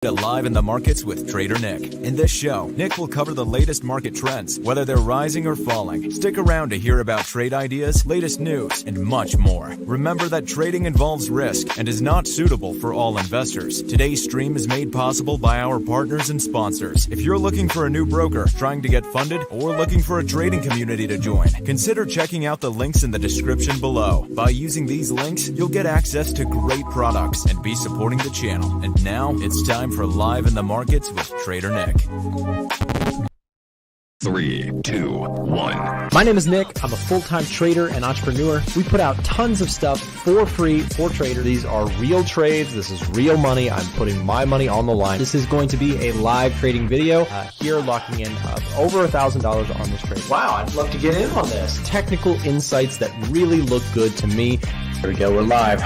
Live in the markets with Trader Nick. In this show, Nick will cover the latest market trends, whether they're rising or falling. Stick around to hear about trade ideas, latest news, and much more. Remember that trading involves risk and is not suitable for all investors. Today's stream is made possible by our partners and sponsors. If you're looking for a new broker, trying to get funded, or looking for a trading community to join, consider checking out the links in the description below. By using these links, you'll get access to great products and be supporting the channel. And now, it's time for Live in the Markets with Trader Nick. 3, 2, 1. My name is Nick. I'm a full-time trader and entrepreneur. We put out tons of stuff for free for traders. These are real trades. This is real money. I'm putting my money on the line. This is going to be a live trading video here, locking in over $1,000 on this trade. Wow, I'd love to get in on this. Technical insights that really look good to me. Here we go. We're live.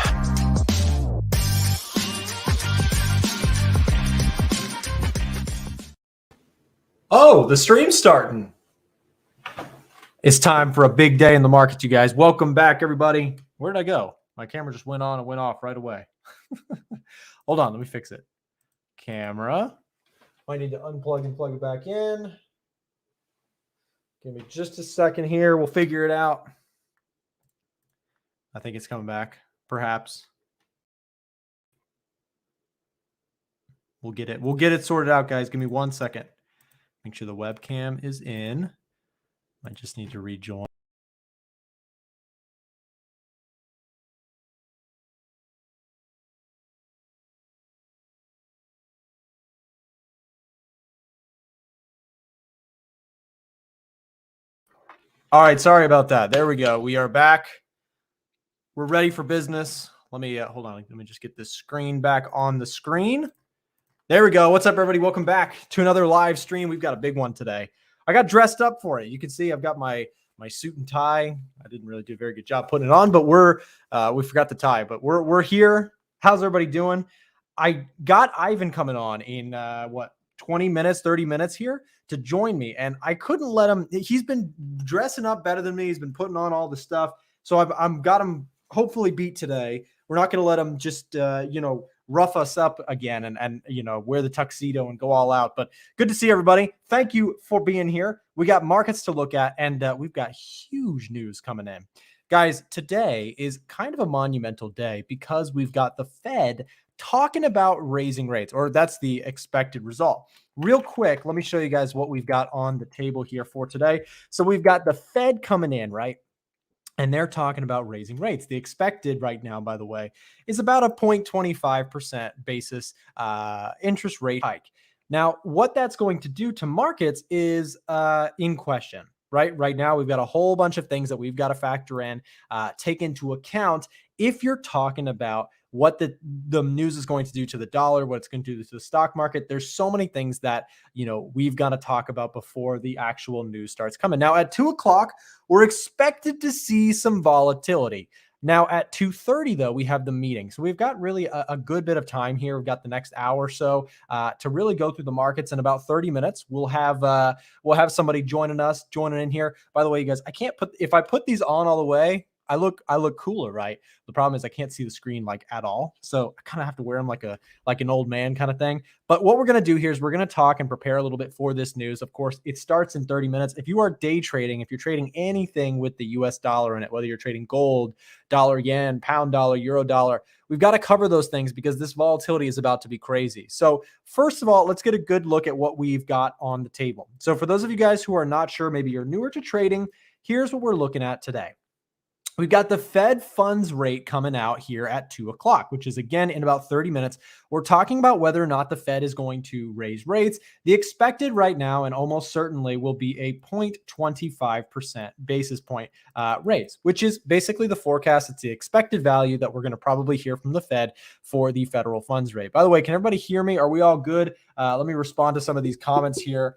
Oh, the stream's starting. It's time for a big day in the market, you guys. Welcome back, everybody. Where did I go? My camera just went on and went off right away. Hold on, let me fix it. Camera. I need to unplug and plug it back in. Give me just a second here. We'll figure it out. I think it's coming back, perhaps. We'll get it sorted out, guys. Give me 1 second. Make sure the webcam is in. I just need to rejoin. All right, sorry about that. There we go. We are back. We're ready for business. Let me hold on. Let me just get this screen back on the screen. There we go. What's up, everybody? Welcome back to another live stream. We've got a big one today. I got dressed up for it. You can see I've got my suit and tie. I didn't really do a very good job putting it on, but we forgot the tie. But we're here. How's everybody doing? I got Ivan coming on in 20 minutes, 30 minutes here to join me, and I couldn't let him. He's been dressing up better than me. He's been putting on all the stuff, so I've got him hopefully beat today. We're not going to let him just rough us up again and wear the tuxedo and go all out. But good to see everybody. Thank you for being here. We got markets to look at, and we've got huge news coming in. Guys, today is kind of a monumental day because we've got the Fed talking about raising rates, or that's the expected result. Real quick, let me show you guys what we've got on the table here for today. So we've got the Fed coming in, right? And they're talking about raising rates. The expected right now, by the way, is about a 0.25% basis interest rate hike. Now, what that's going to do to markets is in question, right? Right now, we've got a whole bunch of things that we've got to factor in, take into account if you're talking about what the news is going to do to the dollar, what it's going to do to the stock market. There's so many things that, we've got to talk about before the actual news starts coming. Now at 2 o'clock, we're expected to see some volatility. Now at 2:30 though, we have the meeting. So we've got really a good bit of time here. We've got the next hour or so to really go through the markets. In about 30 minutes, we'll have somebody joining in here. By the way, you guys, if I put these on all the way, I look cooler, right? The problem is I can't see the screen like at all. So I kind of have to wear them like an old man kind of thing. But what we're going to do here is we're going to talk and prepare a little bit for this news. Of course, it starts in 30 minutes. If you are day trading, if you're trading anything with the US dollar in it, whether you're trading gold, dollar, yen, pound dollar, euro dollar, we've got to cover those things because this volatility is about to be crazy. So first of all, let's get a good look at what we've got on the table. So for those of you guys who are not sure, maybe you're newer to trading, here's what we're looking at today. We've got the Fed funds rate coming out here at 2 o'clock, which is again in about 30 minutes. We're talking about whether or not the Fed is going to raise rates. The expected right now and almost certainly will be a 0.25% basis point raise, which is basically the forecast. It's the expected value that we're going to probably hear from the Fed for the federal funds rate. By the way, can everybody hear me? Are we all good? Let me respond to some of these comments here.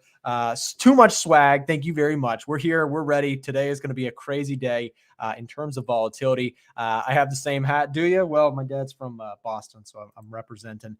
Too much swag. Thank you very much. We're here. We're ready. Today is going to be a crazy day in terms of volatility. I have the same hat. Do you? Well, my dad's from Boston, so I'm representing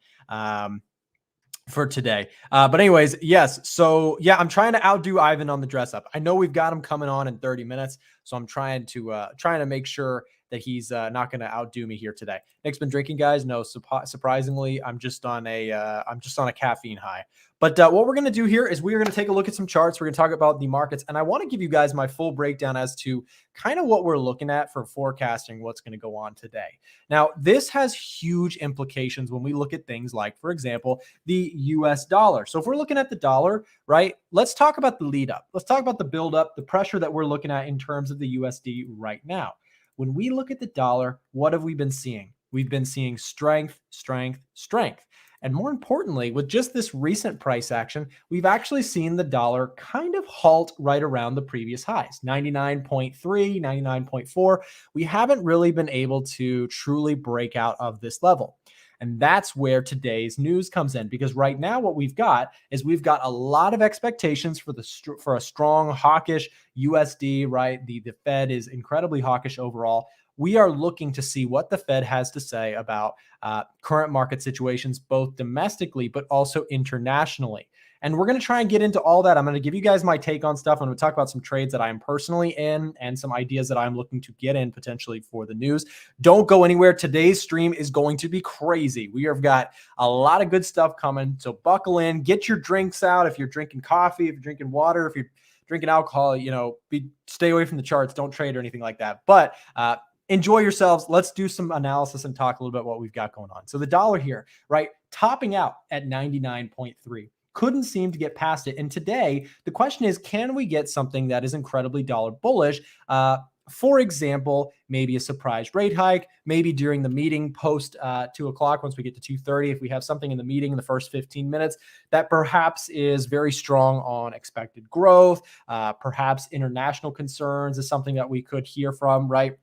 for today. But anyways, yes. So yeah, I'm trying to outdo Ivan on the dress up. I know we've got him coming on in 30 minutes. So I'm trying to make sure that he's not going to outdo me here today. Nick's been drinking, guys. No, surprisingly, I'm just on a caffeine high. But what we're going to do here is we're going to take a look at some charts. We're going to talk about the markets, and I want to give you guys my full breakdown as to kind of what we're looking at for forecasting what's going to go on today. Now, this has huge implications when we look at things like, for example, the US dollar. So if we're looking at the dollar, right, let's talk about the lead up. Let's talk about the build up, the pressure that we're looking at in terms of the USD right now. When we look at the dollar, what have we been seeing? We've been seeing strength, strength, strength. And more importantly, with just this recent price action, we've actually seen the dollar kind of halt right around the previous highs, 99.3, 99.4. We haven't really been able to truly break out of this level. And that's where today's news comes in, because right now what we've got is we've got a lot of expectations for a strong hawkish USD, right? The Fed is incredibly hawkish overall. We are looking to see what the Fed has to say about current market situations, both domestically, but also internationally. And we're going to try and get into all that. I'm going to give you guys my take on stuff. I'm going to talk about some trades that I'm personally in and some ideas that I'm looking to get in potentially for the news. Don't go anywhere. Today's stream is going to be crazy. We have got a lot of good stuff coming. So buckle in, get your drinks out. If you're drinking coffee, if you're drinking water, if you're drinking alcohol, stay away from the charts. Don't trade or anything like that. But enjoy yourselves. Let's do some analysis and talk a little bit what we've got going on. So the dollar here, right, topping out at 99.3. Couldn't seem to get past it. And today, the question is, can we get something that is incredibly dollar bullish? For example, maybe a surprise rate hike, maybe during the meeting post 2 o'clock, once we get to 2:30, if we have something in the meeting in the first 15 minutes that perhaps is very strong on expected growth, perhaps international concerns is something that we could hear from, right?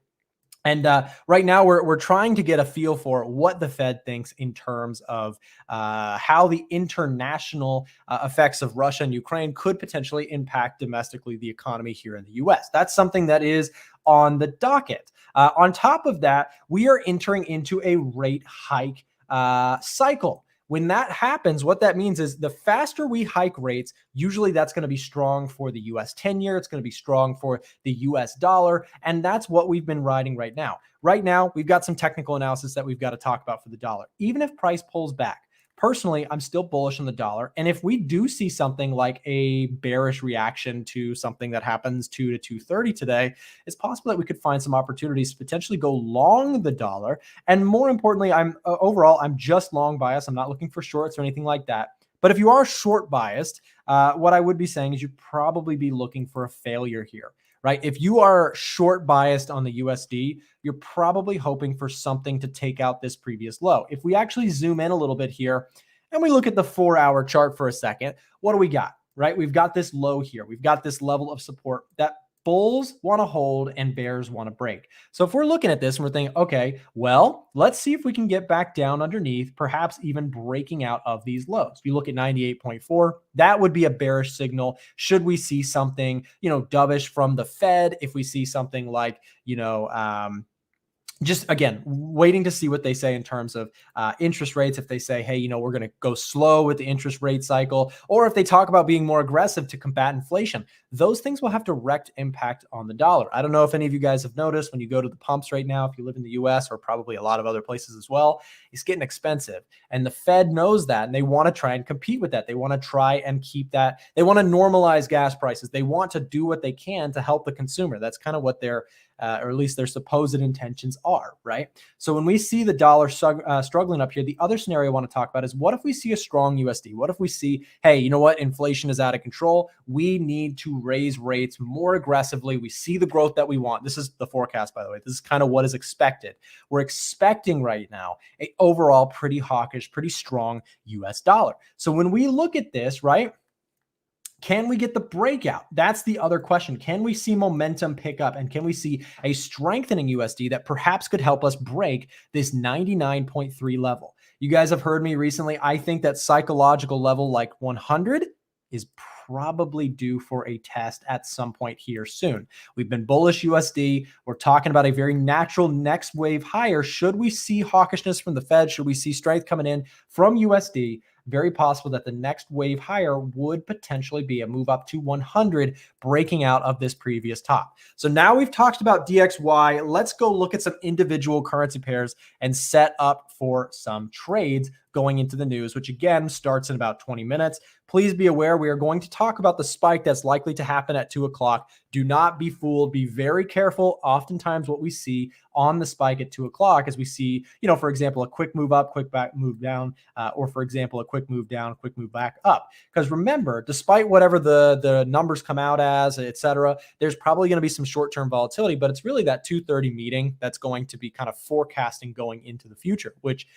And right now, we're trying to get a feel for what the Fed thinks in terms of how the international effects of Russia and Ukraine could potentially impact domestically the economy here in the U.S. That's something that is on the docket. On top of that, we are entering into a rate hike cycle. When that happens, what that means is the faster we hike rates, usually that's going to be strong for the US 10-year. It's going to be strong for the US dollar. And that's what we've been riding right now. Right now, we've got some technical analysis that we've got to talk about for the dollar. Even if price pulls back, personally, I'm still bullish on the dollar. And if we do see something like a bearish reaction to something that happens 2 to 2:30 today, it's possible that we could find some opportunities to potentially go long the dollar. And more importantly, I'm just long biased. I'm not looking for shorts or anything like that. But if you are short biased, what I would be saying is you'd probably be looking for a failure here. Right? If you are short biased on the USD, you're probably hoping for something to take out this previous low. If we actually zoom in a little bit here and we look at the 4-hour chart for a second, what do we got? Right? We've got this low here. We've got this level of support that bulls want to hold and bears want to break. So if we're looking at this and we're thinking, okay, well, let's see if we can get back down underneath, perhaps even breaking out of these lows. If you look at 98.4, that would be a bearish signal. Should we see something, dovish from the Fed? If we see something like, just again, waiting to see what they say in terms of interest rates. If they say, hey, we're going to go slow with the interest rate cycle, or if they talk about being more aggressive to combat inflation, those things will have direct impact on the dollar. I don't know if any of you guys have noticed when you go to the pumps right now, if you live in the US or probably a lot of other places as well, it's getting expensive. And the Fed knows that, and they want to try and compete with that. They want to try and keep that. They want to normalize gas prices. They want to do what they can to help the consumer. That's kind of what their or at least their supposed intentions are, right? So when we see the dollar struggling up here, the other scenario I want to talk about is, what if we see a strong USD? What if we see, hey, you know what? Inflation is out of control. We need to raise rates more aggressively. We see the growth that we want. This is the forecast, by the way. This is kind of what is expected. We're expecting right now a overall pretty hawkish, pretty strong US dollar. So when we look at this, right, can we get the breakout? That's the other question. Can we see momentum pick up? And can we see a strengthening USD that perhaps could help us break this 99.3 level? You guys have heard me recently. I think that psychological level like 100 is probably due for a test at some point here soon. We've been bullish USD. We're talking about a very natural next wave higher. Should we see hawkishness from the Fed? Should we see strength coming in from USD? very possible that the next wave higher would potentially be a move up to 100, breaking out of this previous top. So now we've talked about DXY. Let's go look at some individual currency pairs and set up for some trades going into the news, which again starts in about 20 minutes. Please be aware we are going to talk about the spike that's likely to happen at 2 o'clock. Do not be fooled. Be very careful. Oftentimes what we see on the spike at 2 o'clock is we see, for example, a quick move up, quick back move down, or for example, a quick move down, quick move back up. Because remember, despite whatever the numbers come out as, etc., there's probably going to be some short-term volatility, but it's really that 2:30 meeting that's going to be kind of forecasting going into the future, which,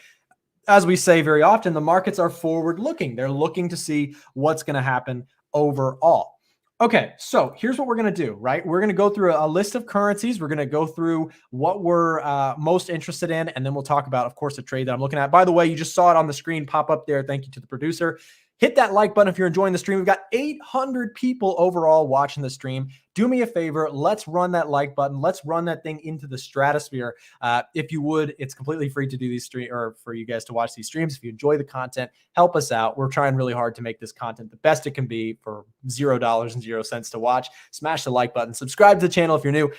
as we say very often, the markets are forward looking. They're looking to see what's going to happen overall. Okay, so here's what we're going to do, right? We're going to go through a list of currencies. We're going to go through what we're most interested in, and then we'll talk about, of course, a trade that I'm looking at. By the way, you just saw it on the screen pop up there. Thank you to the producer. Hit that like button if you're enjoying the stream. We've got 800 people overall watching the stream. Do me a favor. Let's run that like button. Let's run that thing into the stratosphere. If you would, it's completely free to do these streams, or for you guys to watch these streams. If you enjoy the content, help us out. We're trying really hard to make this content the best it can be for $0 to watch. Smash the like button. Subscribe to the channel if you're new.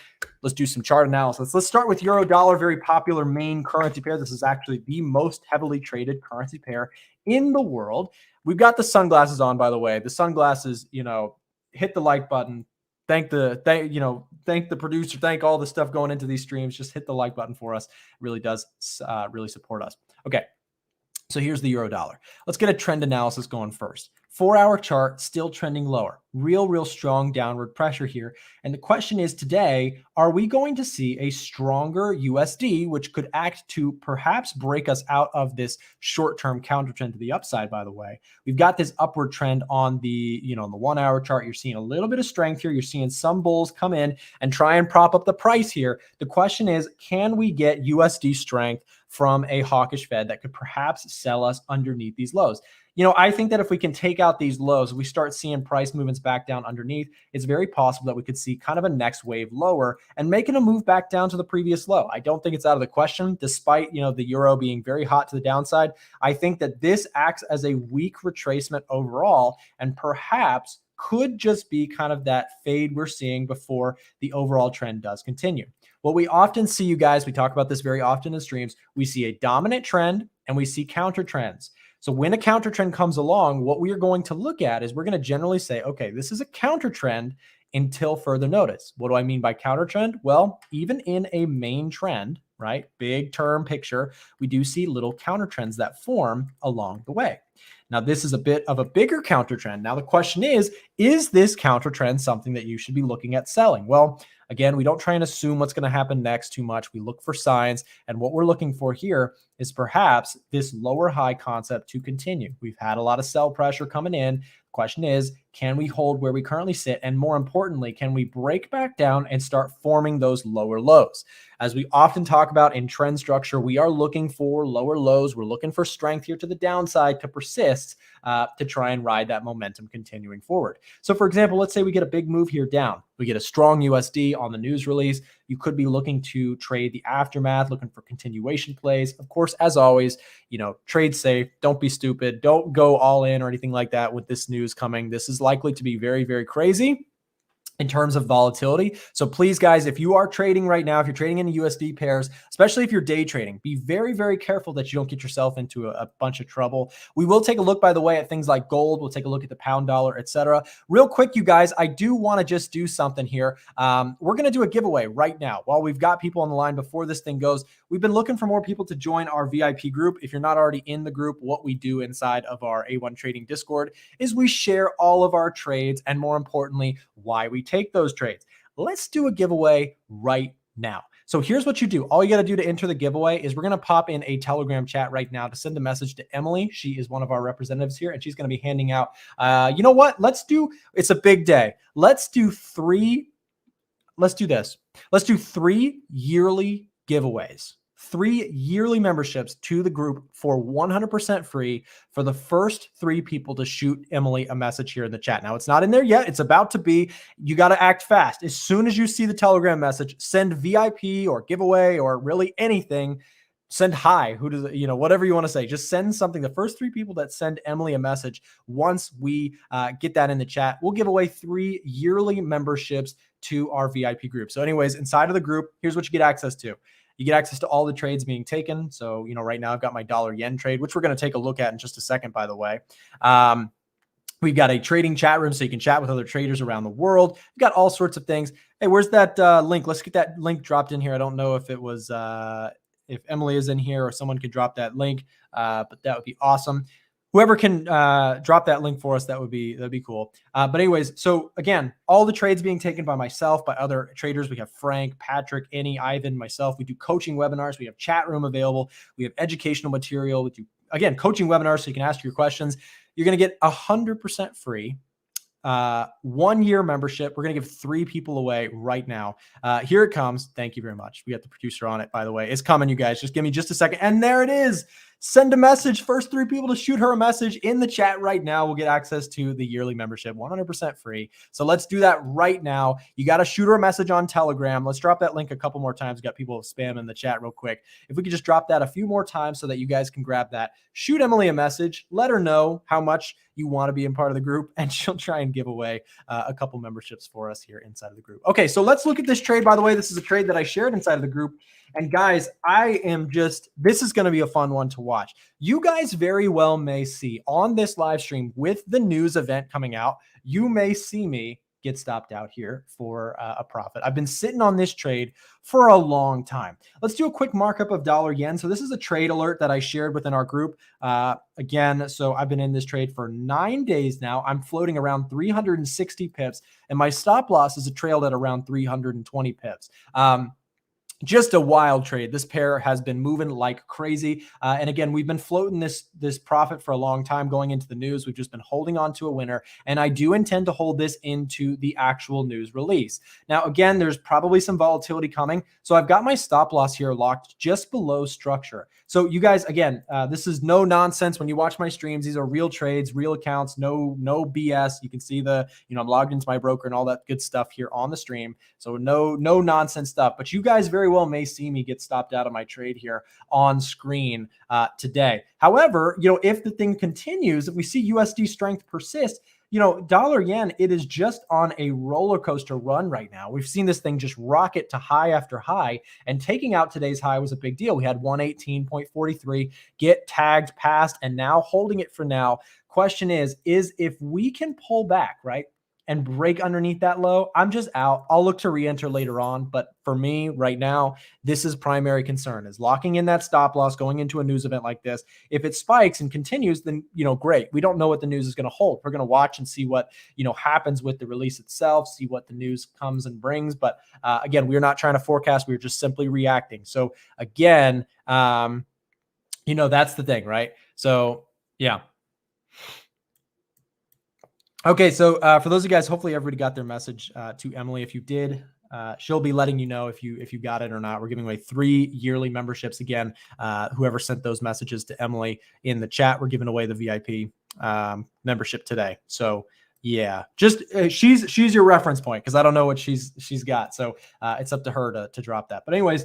Let's do some chart analysis. Let's start with euro dollar, very popular main currency pair. This is actually the most heavily traded currency pair in the world. We've got the sunglasses on, by the way. The sunglasses, hit the like button. Thank the producer. Thank all the stuff going into these streams. Just hit the like button for us. It really does really support us. Okay. So here's the euro dollar. Let's get a trend analysis going first. 4-hour chart still trending lower. Real strong downward pressure here. And the question is today, are we going to see a stronger USD, which could act to perhaps break us out of this short-term counter trend to the upside, by the way? We've got this upward trend on the, on the 1-hour chart. You're seeing a little bit of strength here. You're seeing some bulls come in and try and prop up the price here. The question is, can we get USD strength from a hawkish Fed that could perhaps sell us underneath these lows? I think that if we can take out these lows, we start seeing price movements back down underneath, it's very possible that we could see kind of a next wave lower and making a move back down to the previous low. I don't think it's out of the question, despite, the euro being very hot to the downside. I think that this acts as a weak retracement overall and perhaps could just be kind of that fade we're seeing before the overall trend does continue. What we often see, you guys, we talk about this very often in streams, we see a dominant trend and we see counter trends. So when a counter trend comes along, what we are going to look at is we're going to generally say, okay, this is a counter trend until further notice. What do I mean by counter trend? Well, even in a main trend, right, big term picture, we do see little counter trends that form along the way. Now, this is a bit of a bigger counter trend. Now, the question is this counter trend something that you should be looking at selling? Well, again, we don't try and assume what's going to happen next too much. We look for signs. And what we're looking for here is perhaps this lower high concept to continue. We've had a lot of sell pressure coming in. The question is, can we hold where we currently sit? And more importantly, can we break back down and start forming those lower lows? As we often talk about in trend structure, we are looking for lower lows. We're looking for strength here to the downside to persist to try and ride that momentum continuing forward. So for example, let's say we get a big move here down. We get a strong USD on the news release. You could be looking to trade the aftermath, looking for continuation plays. Of course, as always, trade safe. Don't be stupid. Don't go all in or anything like that with this news coming. This is likely to be very, very crazy in terms of volatility. So please, guys, if you are trading right now, if you're trading in USD pairs, especially if you're day trading, be very, very careful that you don't get yourself into a bunch of trouble. We will take a look, by the way, at things like gold. We'll take a look at the pound dollar, etc. Real quick, you guys, I do want to just do something here. We're going to do a giveaway right now. While we've got people on the line before this thing goes, we've been looking for more people to join our VIP group. If you're not already in the group, what we do inside of our A1 Trading Discord is we share all of our trades and, more importantly, why we take those trades. Let's do a giveaway right now. So here's what you do. All you got to do to enter the giveaway is we're going to pop in a Telegram chat right now to send a message to Emily. She is one of our representatives here, and she's going to be handing out, you know what? It's a big day. Let's do this. Let's do 3 yearly giveaways. 3 yearly memberships to the group for 100% free for the first 3 people to shoot Emily a message here in the chat. Now, it's not in there yet. It's about to be. You got to act fast. As soon as you see the Telegram message, send VIP or giveaway or really anything. send hi, who does, whatever you want to say, just send something. The first 3 people that send Emily a message, once we get that in the chat, we'll give away 3 yearly memberships to our VIP group. So anyways, inside of the group, here's what you get access to. You get access to all the trades being taken. So, right now I've got my dollar yen trade, which we're going to take a look at in just a second, by the way. We've got a trading chat room so you can chat with other traders around the world. We've got all sorts of things. Hey, where's that link? Let's get that link dropped in here. I don't know if it was, if Emily is in here or someone could drop that link, but that would be awesome. Whoever can drop that link for us, that'd be cool. But anyways, so again, all the trades being taken by myself, by other traders. We have Frank, Patrick, Annie, Ivan, myself. We do coaching webinars. We have chat room available. We have educational material. We do, again, coaching webinars so you can ask your questions. You're going to get 100% free 1-year membership. We're going to give 3 people away right now. Here it comes. Thank you very much. We got the producer on it, by the way. It's coming, you guys. Just give me just a second. And there it is. Send a message. First 3 people to shoot her a message in the chat right now will get access to the yearly membership, 100% free. So let's do that right now. You got to shoot her a message on Telegram. Let's drop that link a couple more times. Got people spam in the chat real quick. If we could just drop that a few more times so that you guys can grab that. Shoot Emily a message. Let her know how much you want to be in part of the group, and she'll try and give away a couple memberships for us here inside of the group. Okay, so let's look at this trade. By the way, this is a trade that I shared inside of the group. And guys, this is going to be a fun one to watch. You guys very well may see on this live stream with the news event coming out, you may see me get stopped out here for a profit. I've been sitting on this trade for a long time. Let's do a quick markup of dollar yen. So this is a trade alert that I shared within our group. Again, so I've been in this trade for 9 days now. I'm floating around 360 pips, and my stop loss is trailed at around 320 pips. Just a wild trade. This pair has been moving like crazy. And again, we've been floating this profit for a long time going into the news. We've just been holding on to a winner. And I do intend to hold this into the actual news release. Now, again, there's probably some volatility coming. So I've got my stop loss here locked just below structure. So you guys, again, this is no nonsense. When you watch my streams, these are real trades, real accounts, no BS. You can see I'm logged into my broker and all that good stuff here on the stream. So no nonsense stuff. But you guys very well may see me get stopped out of my trade here on screen today. However, if the thing continues, if we see USD strength persist, dollar yen, it is just on a roller coaster run right now. We've seen this thing just rocket to high after high, and taking out today's high was a big deal. We had 118.43 get tagged past, and now holding it for now. Question is if we can pull back, right, and break underneath that low, I'm just out. I'll look to re-enter later on. But for me right now, this is primary concern, is locking in that stop loss going into a news event like this. If it spikes and continues, then, great. We don't know what the news is going to hold. We're going to watch and see what, happens with the release itself, see what the news comes and brings. But again, we're not trying to forecast. We're just simply reacting. So again, that's the thing, right? So yeah. Okay, so for those of you guys, hopefully everybody got their message to Emily. If you did, she'll be letting you know if you got it or not. We're giving away 3 yearly memberships again. Whoever sent those messages to Emily in the chat, we're giving away the VIP membership today. So yeah, just she's your reference point, because I don't know what she's got. So it's up to her to drop that. But anyways,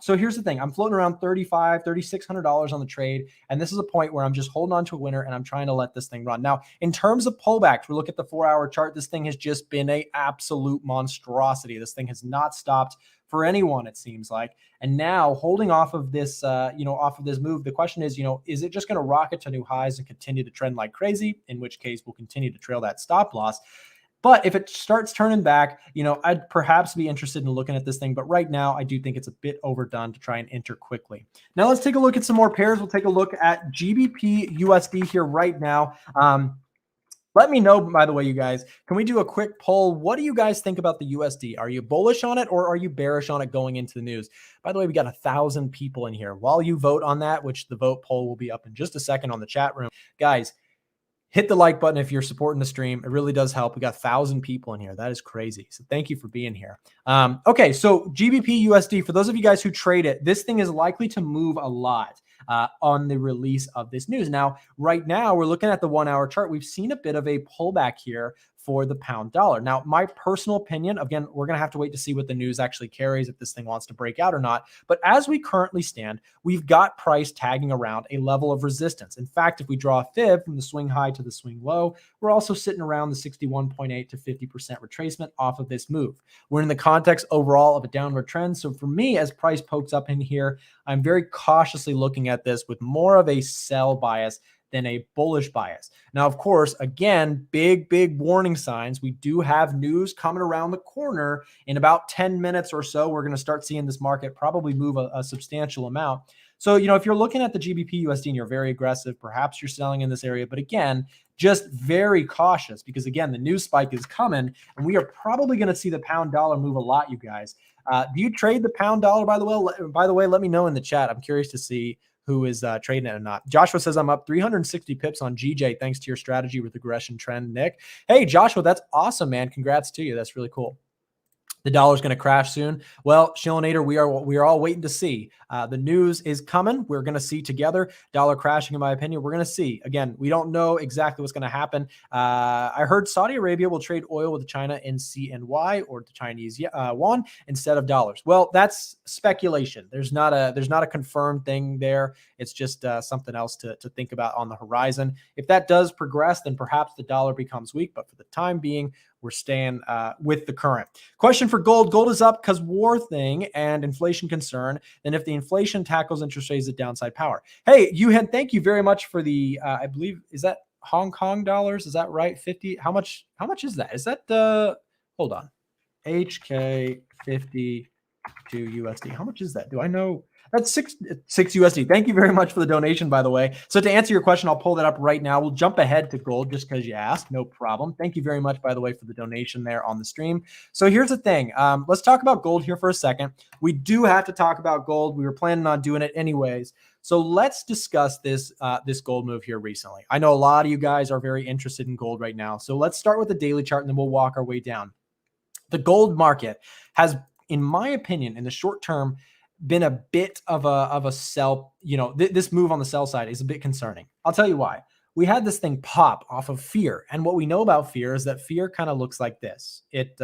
so here's the thing. I'm floating around $3,600 on the trade. And this is a point where I'm just holding on to a winner and I'm trying to let this thing run. Now, in terms of pullbacks, we look at the 4-hour chart. This thing has just been a absolute monstrosity. This thing has not stopped for anyone, it seems like. And now holding off of this, off of this move, the question is, is it just going to rocket to new highs and continue to trend like crazy? In which case we'll continue to trail that stop loss. But if it starts turning back, I'd perhaps be interested in looking at this thing. But right now, I do think it's a bit overdone to try and enter quickly. Now let's take a look at some more pairs. We'll take a look at GBP USD here right now. Let me know, by the way, you guys, can we do a quick poll? What do you guys think about the USD? Are you bullish on it or are you bearish on it going into the news? By the way, we got 1,000 people in here. While you vote on that, which the vote poll will be up in just a second on the chat room, guys, hit the like button if you're supporting the stream. It really does help. We got 1,000 people in here. That is crazy. So thank you for being here. Okay, so GBP USD, for those of you guys who trade it, this thing is likely to move a lot on the release of this news. Now, right now, we're looking at the 1-hour chart. We've seen a bit of a pullback here for the pound dollar. Now, my personal opinion, again, we're going to have to wait to see what the news actually carries, if this thing wants to break out or not. But as we currently stand, we've got price tagging around a level of resistance. In fact, if we draw a fib from the swing high to the swing low, we're also sitting around the 61.8 to 50% retracement off of this move. We're in the context overall of a downward trend. So for me, as price pokes up in here, I'm very cautiously looking at this with more of a sell bias than a bullish bias. Now, of course, again, big warning signs. We do have news coming around the corner in about 10 minutes or so. We're going to start seeing this market probably move a substantial amount. So, if you're looking at the GBP USD and you're very aggressive, perhaps you're selling in this area. But again, just very cautious, because again, the news spike is coming and we are probably going to see the pound dollar move a lot, you guys. Do you trade the pound dollar, by the way? Let me know in the chat. I'm curious to see who is trading it or not. Joshua says, I'm up 360 pips on GJ thanks to your strategy with aggression trend, Nick. Hey, Joshua, that's awesome, man. Congrats to you. That's really cool. The dollar's going to crash soon. Well, Shillinator, we are all waiting to see. The news is coming. We're going to see together. Dollar crashing, in my opinion. We're going to see. Again, we don't know exactly what's going to happen. I heard Saudi Arabia will trade oil with China in CNY, or the Chinese yuan, instead of dollars. Well, that's speculation. There's not a confirmed thing there. It's just something else to think about on the horizon. If that does progress, then perhaps the dollar becomes weak. But for the time being, we're staying with the current. Question for gold. Gold is up because war thing and inflation concern. And if the inflation tackles interest rates at downside power. Hey, Yuhen, thank you very much for the, I believe, is that Hong Kong dollars? Is that right? 50? How much is that? Is that the, hold on. HK 52 USD. How much is that? Do I know? That's six USD. Thank you very much for the donation, by the way. So to answer your question, I'll pull that up right now. We'll jump ahead to gold just because you asked. No problem. Thank you very much, by the way, for the donation there on the stream. So here's the thing. Let's talk about gold here for a second. We do have to talk about gold. We were planning on doing it anyways. So let's discuss this gold move here recently. I know a lot of you guys are very interested in gold right now. So let's start with the daily chart and then we'll walk our way down. The gold market has, in my opinion, in the short term, been a bit of a sell. This move on the sell side is a bit concerning. I'll tell you why. We had this thing pop off of fear. And what we know about fear is that fear kind of looks like this. It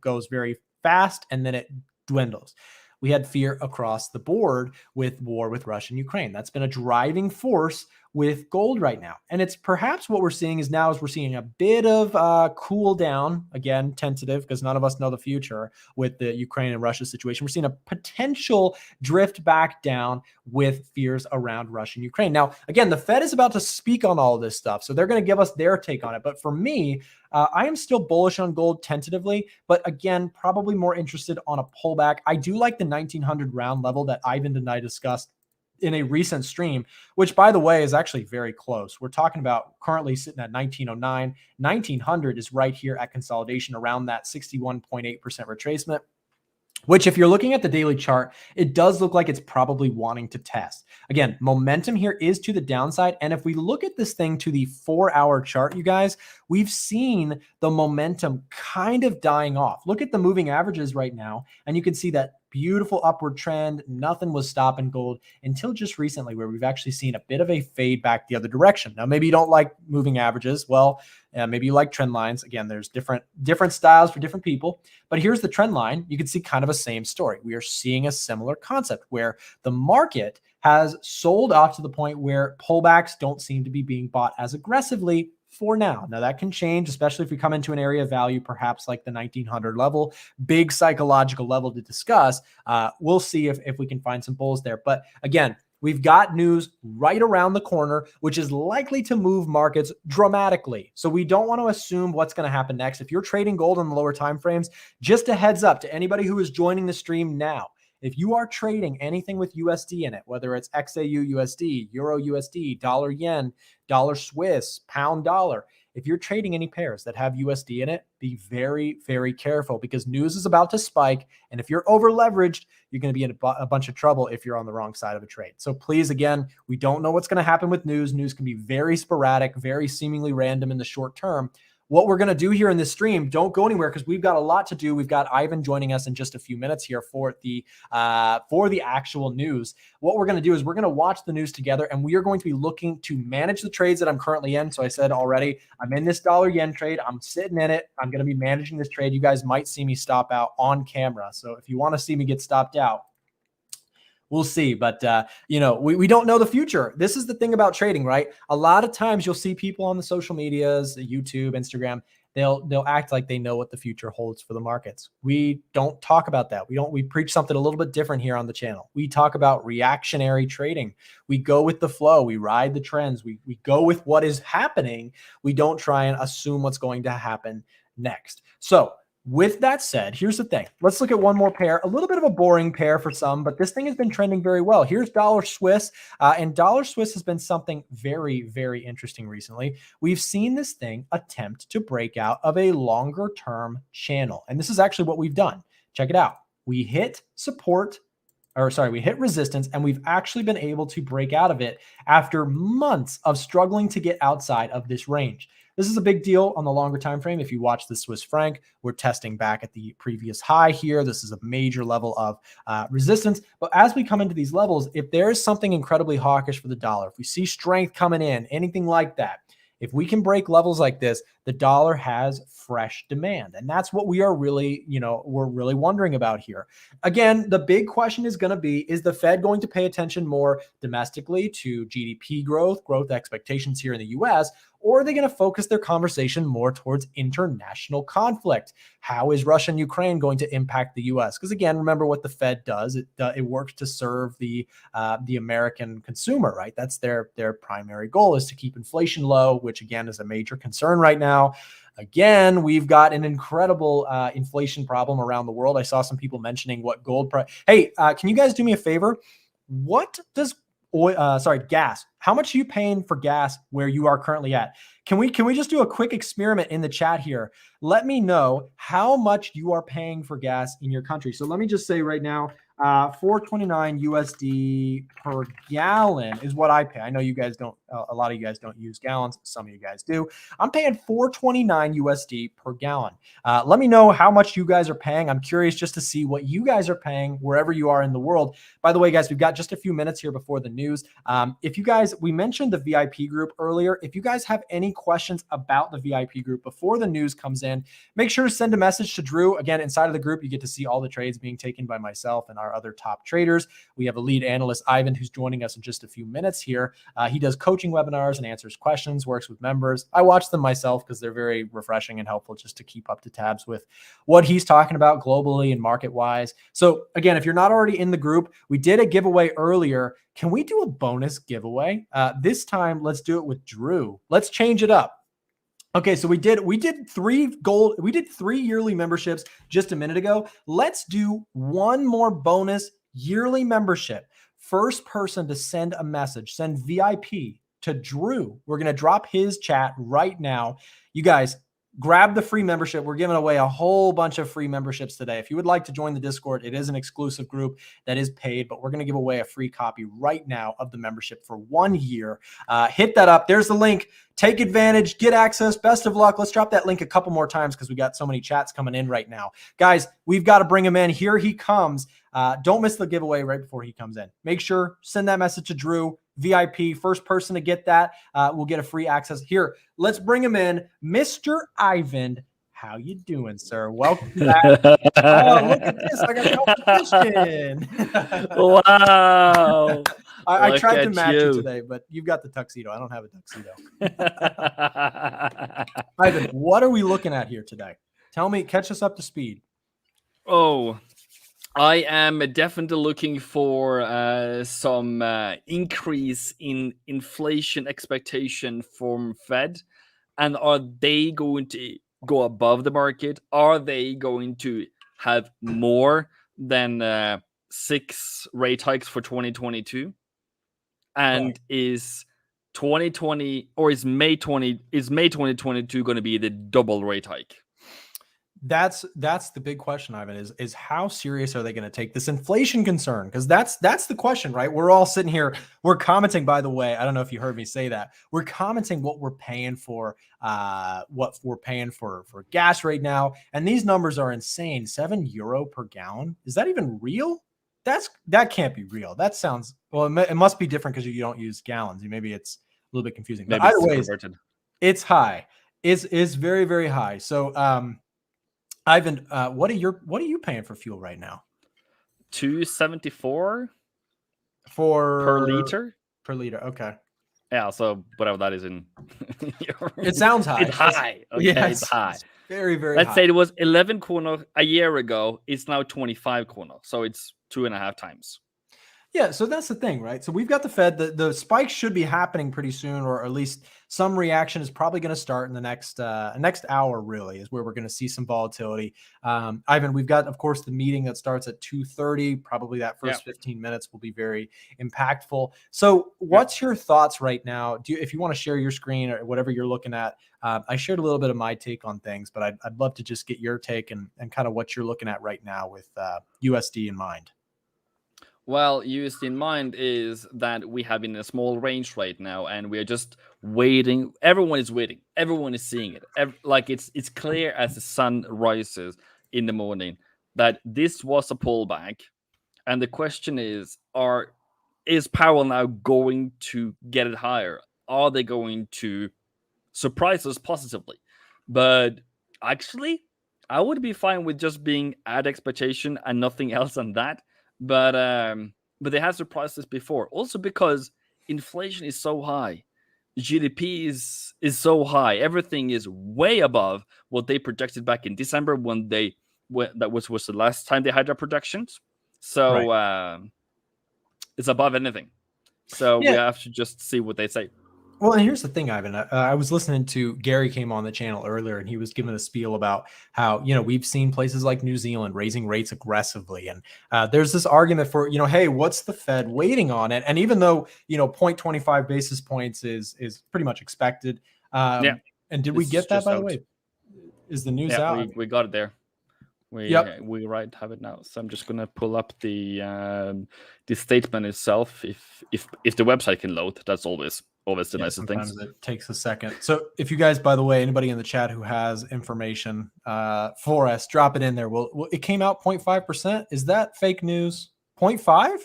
goes very fast and then it dwindles. We had fear across the board with war with Russia and Ukraine. That's been a driving force with gold right now. And it's perhaps what we're seeing is we're seeing a bit of cool down, again, tentative, because none of us know the future with the Ukraine and Russia situation. We're seeing a potential drift back down with fears around Russia and Ukraine. Now, again, the Fed is about to speak on all of this stuff, so they're going to give us their take on it. But for me, I am still bullish on gold tentatively, but again, probably more interested on a pullback. I do like the 1900 round level that Ivan and I discussed in a recent stream, which, by the way, is actually very close. We're talking about currently sitting at 1909. 1900 is right here at consolidation around that 61.8% retracement, which, if you're looking at the daily chart, it does look like it's probably wanting to test. Again, momentum here is to the downside. And if we look at this thing to the 4-hour chart, you guys, we've seen the momentum kind of dying off. Look at the moving averages right now, and you can see that beautiful upward trend. Nothing was stopping gold until just recently, where we've actually seen a bit of a fade back the other direction. Now, maybe you don't like moving averages. Well, maybe you like trend lines. Again, there's different styles for different people. But here's the trend line. You can see kind of a same story. We are seeing a similar concept where the market has sold off to the point where pullbacks don't seem to be being bought as aggressively for now. Now that can change, especially if we come into an area of value, perhaps like the 1900 level, big psychological level to discuss. We'll see if we can find some bulls there. But again, we've got news right around the corner, which is likely to move markets dramatically. So we don't want to assume what's going to happen next. If you're trading gold on the lower time frames, just a heads up to anybody who is joining the stream now. If you are trading anything with USD in it, whether it's XAU USD, Euro USD, dollar yen, dollar Swiss, pound dollar, if you're trading any pairs that have USD in it, be very, very careful, because news is about to spike. And if you're over leveraged, you're going to be in a bunch of trouble if you're on the wrong side of a trade. So please, again, we don't know what's going to happen with news. News can be very sporadic, very seemingly random in the short term. what we're going to do here in this stream, don't go anywhere because we've got a lot to do. We've got Ivan joining us in just a few minutes here for the actual news. What we're going to do is we're going to watch the news together, and we are going to be looking to manage the trades that I'm currently in. So I said already, I'm in this dollar yen trade. I'm sitting in it. I'm going to be managing this trade. You guys might see me stop out on camera. So if you want to see me get stopped out, we'll see. But, we don't know the future. This is the thing about trading, right? A lot of times you'll see people on the social medias, YouTube, Instagram, they'll act like they know what the future holds for the markets. We don't talk about that. We preach something a little bit different here on the channel. We talk about reactionary trading. We go with the flow. We ride the trends. We go with what is happening. We don't try and assume what's going to happen next. So with that said, here's the thing. Let's look at one more pair, a little bit of a boring pair for some, but this thing has been trending very well. Here's dollar Swiss, and dollar Swiss has been something very, very interesting recently. We've seen this thing attempt to break out of a longer term channel, and this is actually what we've done. Check it out. We hit we hit resistance, and we've actually been able to break out of it after months of struggling to get outside of this range. This is a big deal on the longer time frame. If you watch the Swiss franc, we're testing back at the previous high here. This is a major level of resistance. But as we come into these levels, if there is something incredibly hawkish for the dollar, if we see strength coming in, anything like that, if we can break levels like this, the dollar has fresh demand. And that's what we are really, we're really wondering about here. Again, the big question is going to be, is the Fed going to pay attention more domestically to GDP growth expectations here in the US, or are they going to focus their conversation more towards international conflict? How is Russia and Ukraine going to impact the US? Because again, remember what the Fed does. It works to serve the American consumer, right? That's their primary goal, is to keep inflation low, which again is a major concern right now. Again, we've got an incredible inflation problem around the world. I saw some people mentioning what gold price. Hey, can you guys do me a favor? What does gas? How much are you paying for gas where you are currently at? Can we just do a quick experiment in the chat here? Let me know how much you are paying for gas in your country. So let me just say right now, 429 USD per gallon is what I pay. I know you guys don't, a lot of you guys don't use gallons. Some of you guys do. I'm paying 429 USD per gallon. Let me know how much you guys are paying. I'm curious just to see what you guys are paying wherever you are in the world. By the way, guys, we've got just a few minutes here before the news. If you guys, we mentioned the VIP group earlier. If you guys have any questions about the VIP group before the news comes in, make sure to send a message to Drew. Again, inside of the group, you get to see all the trades being taken by myself and our other top traders. We have a lead analyst, Ivan, who's joining us in just a few minutes here. He does coaching webinars and answers questions, works with members. I watch them myself because they're very refreshing and helpful just to keep up to tabs with what he's talking about globally and market-wise. So again, if you're not already in the group, we did a giveaway earlier. Can we do a bonus giveaway? This time, let's do it with Drew. Let's change it up. Okay, so we did 3 yearly memberships just a minute ago. Let's do one more bonus yearly membership. First person to send a message, send VIP to Drew. We're going to drop his chat right now. You guys, grab the free membership. We're giving away a whole bunch of free memberships today. If you would like to join the Discord, it is an exclusive group that is paid, but we're going to give away a free copy right now of the membership for 1 year. Hit that up. There's the link. Take advantage, get access. Best of luck. Let's drop that link a couple more times because we got so many chats coming in right now. Guys, we've got to bring him in. Here he comes. Don't miss the giveaway right before he comes in. Make sure, send that message to Drew. VIP, first person to get that will get a free access. Here, let's bring him in. Mr. Ivan, how you doing, sir? Welcome back. Oh, look at this. I got competition. Wow. I tried to match you today, but you've got the tuxedo. I don't have a tuxedo. Ivan, what are we looking at here today? Tell me, catch us up to speed. Oh, I am definitely looking for some increase in inflation expectation from Fed. And are they going to go above the market? Are they going to have more than 6 rate hikes for 2022? And is 2020 or is May 2022 going to be the double rate hike? That's the big question, Ivan, is how serious are they going to take this inflation concern? Because that's the question, right? We're all sitting here, we're commenting, by the way, I don't know if you heard me say that. We're commenting what we're paying for gas right now. And these numbers are insane. €7 per gallon. Is that even real? That can't be real. That sounds, well, it must be different because you don't use gallons. Maybe it's a little bit confusing. But Maybe either it's way, converted. it's high. It's very, very high. So Ivan, what are you paying for fuel right now? $2.74 per liter. Per liter, okay. Yeah, so whatever that is in. It sounds high. It's high. Okay, yeah, it's high. It's very, very Let's high. say it was 11 kronor a year ago. It's now 25 kronor. So it's 2.5 times. Yeah, so that's the thing, right? So we've got the Fed. The spike should be happening pretty soon, or at least some reaction is probably going to start in the next hour. Really, is where we're going to see some volatility. Ivan, we've got, of course, the meeting that starts at 2:30. Probably that first 15 minutes will be very impactful. So, what's your thoughts right now? If you want to share your screen or whatever you're looking at? I shared a little bit of my take on things, but I'd love to just get your take and kind of what you're looking at right now with USD in mind. Well, USD in mind is that we have in a small range right now, and we are just waiting. Everyone is waiting. Everyone is seeing it. Like it's clear as the sun rises in the morning that this was a pullback, and the question is Powell now going to get it higher? Are they going to surprise us positively? But actually, I would be fine with just being at expectation and nothing else than that. But they have surprised us before. Also because inflation is so high, GDP is so high. Everything is way above what they projected back in December when that was the last time they had their projections. So it's above anything. So we have to just see what they say. Well, and here's the thing, Ivan. I was listening to Gary came on the channel earlier, and he was giving a spiel about how, we've seen places like New Zealand raising rates aggressively. And there's this argument for, hey, what's the Fed waiting on it? And even though, 0.25 basis points is pretty much expected. And did we get that, by the way? Is the news out? We got it there. We have it now. So I'm just gonna pull up the statement itself. If the website can load, that's always the nicest thing. Sometimes it takes a second. So if you guys, by the way, anybody in the chat who has information for us, drop it in there. It came out 0.5%. Is that fake news? 0.5?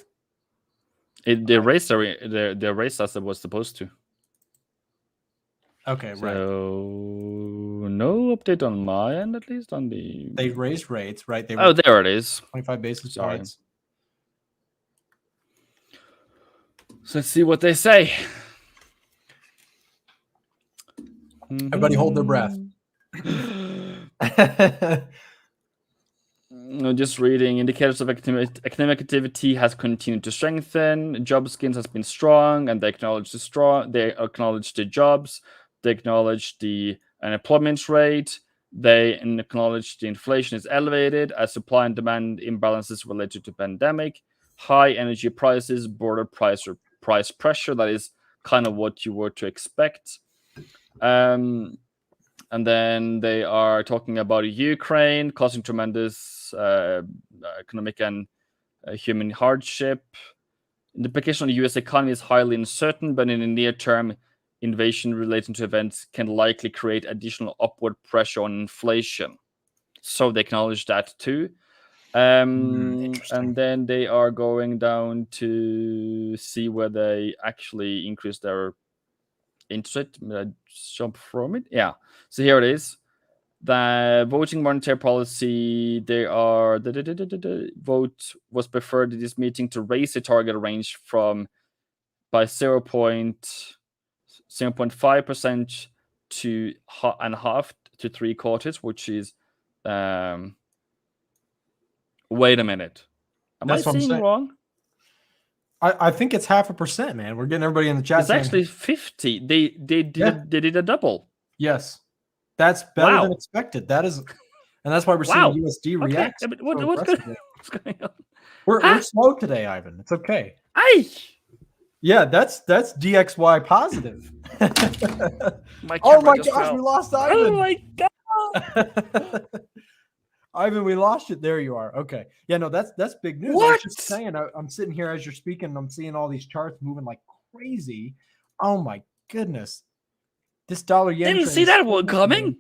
They raised the raised as it was supposed to. Okay, right. So no update on my end, at least on the. They raised rates, right? There it is. 25 basis points. So let's see what they say. Everybody hold their breath. Just reading. Indicators of economic activity has continued to strengthen. Job skins has been strong, and they acknowledge the jobs. They acknowledge the unemployment rate. They acknowledge the inflation is elevated as supply and demand imbalances related to pandemic. High energy prices, border price pressure. That is kind of what you were to expect. And then they are talking about Ukraine causing tremendous economic and human hardship. The implication on the U.S. economy is highly uncertain, but in the near term, invasion relating to events can likely create additional upward pressure on inflation. So they acknowledge that too. And then they are going down to see where they actually increase their interest rate. Jump from it. Yeah. So here it is. The voting monetary policy, they are the vote was preferred in this meeting to raise the target range by 0.5% to 0.5 to 3/4, which is wait a minute. Am I seeing wrong? I think it's 0.5%, man. We're getting everybody in the chat. It's actually 50. They did a double. Yes. That's better than expected. That is, and that's why we're seeing USD react. Okay. What's going on? We're slow today, Ivan. It's okay. Yeah, that's DXY positive. Oh my gosh, we lost Ivan. Oh my god. Ivan, we lost it. There you are. Okay. Yeah, no, that's big news. I was What? just saying, I'm sitting here as you're speaking, and I'm seeing all these charts moving like crazy. Oh my goodness. This dollar yen Didn't trade see is that still one coming.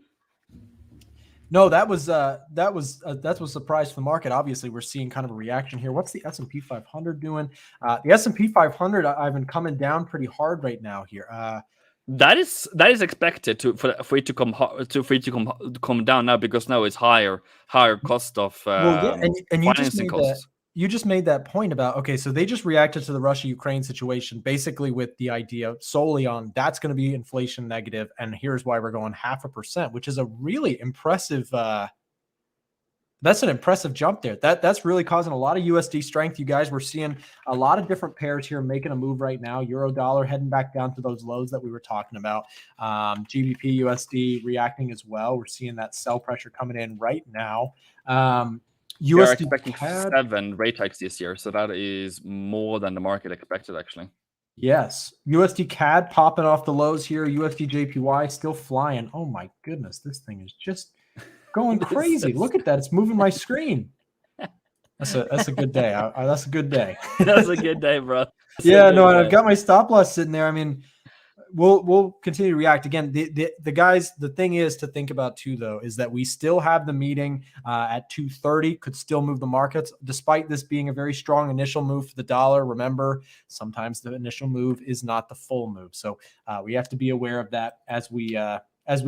No, that was a surprise to the market. Obviously, we're seeing kind of a reaction here. What's the S&P 500 doing? The S&P 500, I've been coming down pretty hard right now here. That is expected for it to come down now, because now it's higher cost of Well, yeah, and financing costs. you just made that point about, okay, so they just reacted to the Russia-Ukraine situation basically with the idea solely on that's going to be inflation negative, and here's why we're going 0.5%, which is a really impressive that's an impressive jump there. That's really causing a lot of USD strength. You guys, we're seeing a lot of different pairs here making a move right now. Euro dollar heading back down to those lows that we were talking about. GBP USD reacting as well. We're seeing that sell pressure coming in right now. We are USD expecting CAD, 7 rate hikes this year, so that is more than the market expected, actually. yes. USD CAD popping off the lows here. USD JPY still flying. Oh my goodness, this thing is just going crazy. Look at that. It's moving my screen. That's a good day. That's a good day. That's a good day, bro. Yeah, no, and I've got my stop loss sitting there. I mean, we'll continue to react. Again, the guys, the thing is to think about too, though, is that we still have the meeting at 2:30, could still move the markets, despite this being a very strong initial move for the dollar. Remember, sometimes the initial move is not the full move. So we have to be aware of that as we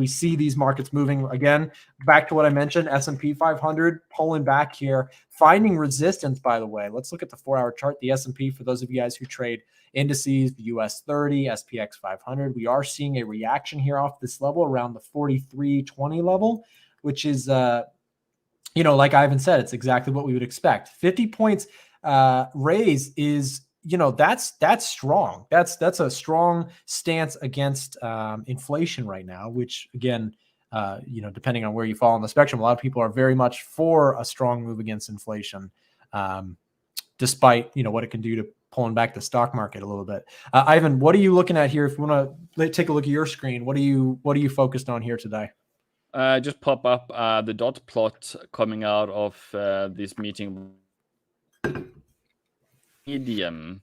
see these markets moving. Again, back to what I mentioned, S&P 500 pulling back here, finding resistance, by the way. Let's look at the 4-hour chart. The S&P, for those of you guys who trade indices, the US 30, SPX 500, we are seeing a reaction here off this level around the 43.20 level, which is, like Ivan said, it's exactly what we would expect. 50 points raise is, that's strong. That's a strong stance against inflation right now, which again, depending on where you fall on the spectrum, a lot of people are very much for a strong move against inflation, despite, what it can do to pulling back the stock market a little bit. Ivan, what are you looking at here? If you want to take a look at your screen, what are you focused on here today? Just pop up the dot plot coming out of this meeting. Medium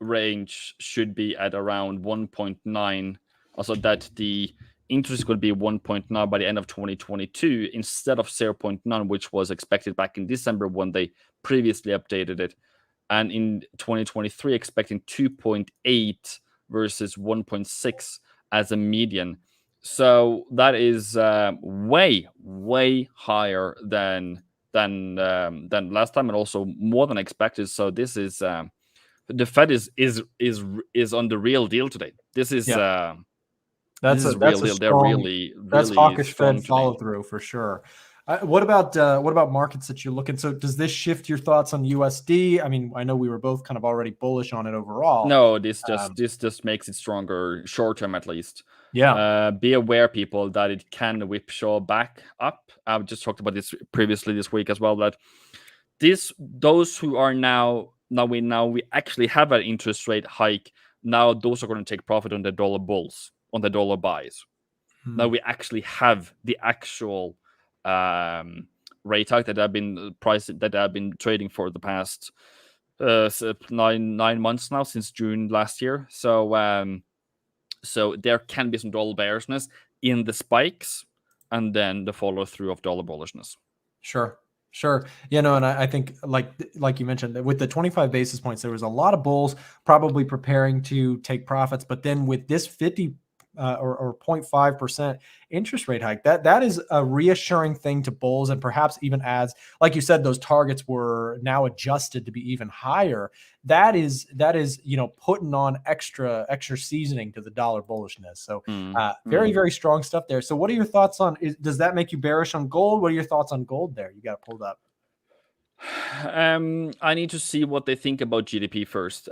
range should be at around 1.9, also that the interest could be 1.9 by the end of 2022 instead of 0.9, which was expected back in December when they previously updated it, and in 2023 expecting 2.8 versus 1.6 as a median. So that is way higher than last time, and also more than expected. So this is the Fed is on the real deal today. This is That's a real deal. They're really that's hawkish strong Fed follow through for sure. What about markets that you're looking? So does this shift your thoughts on USD? I mean, I know we were both kind of already bullish on it overall. No, this just makes it stronger short term, at least. Yeah. Be aware, people, that it can whipsaw back up. I've just talked about this previously this week as well. That those who are now we actually have an interest rate hike. Now those are going to take profit on the dollar bulls, on the dollar buys. Now we actually have the actual rate hike that have been trading for the past 9 months now, since June last year. So there can be some dollar bearishness in the spikes, and then the follow through of dollar bullishness. Sure. And I think like you mentioned, with the 25 basis points, there was a lot of bulls probably preparing to take profits, but then with this 50 or 0.5% interest rate hike, that is a reassuring thing to bulls, and perhaps even adds, like you said, those targets were now adjusted to be even higher. That is putting on extra seasoning to the dollar bullishness. So very strong stuff there. So what are your thoughts on? Does that make you bearish on gold? What are your thoughts on gold there? You got it pulled up. I need to see what they think about GDP first.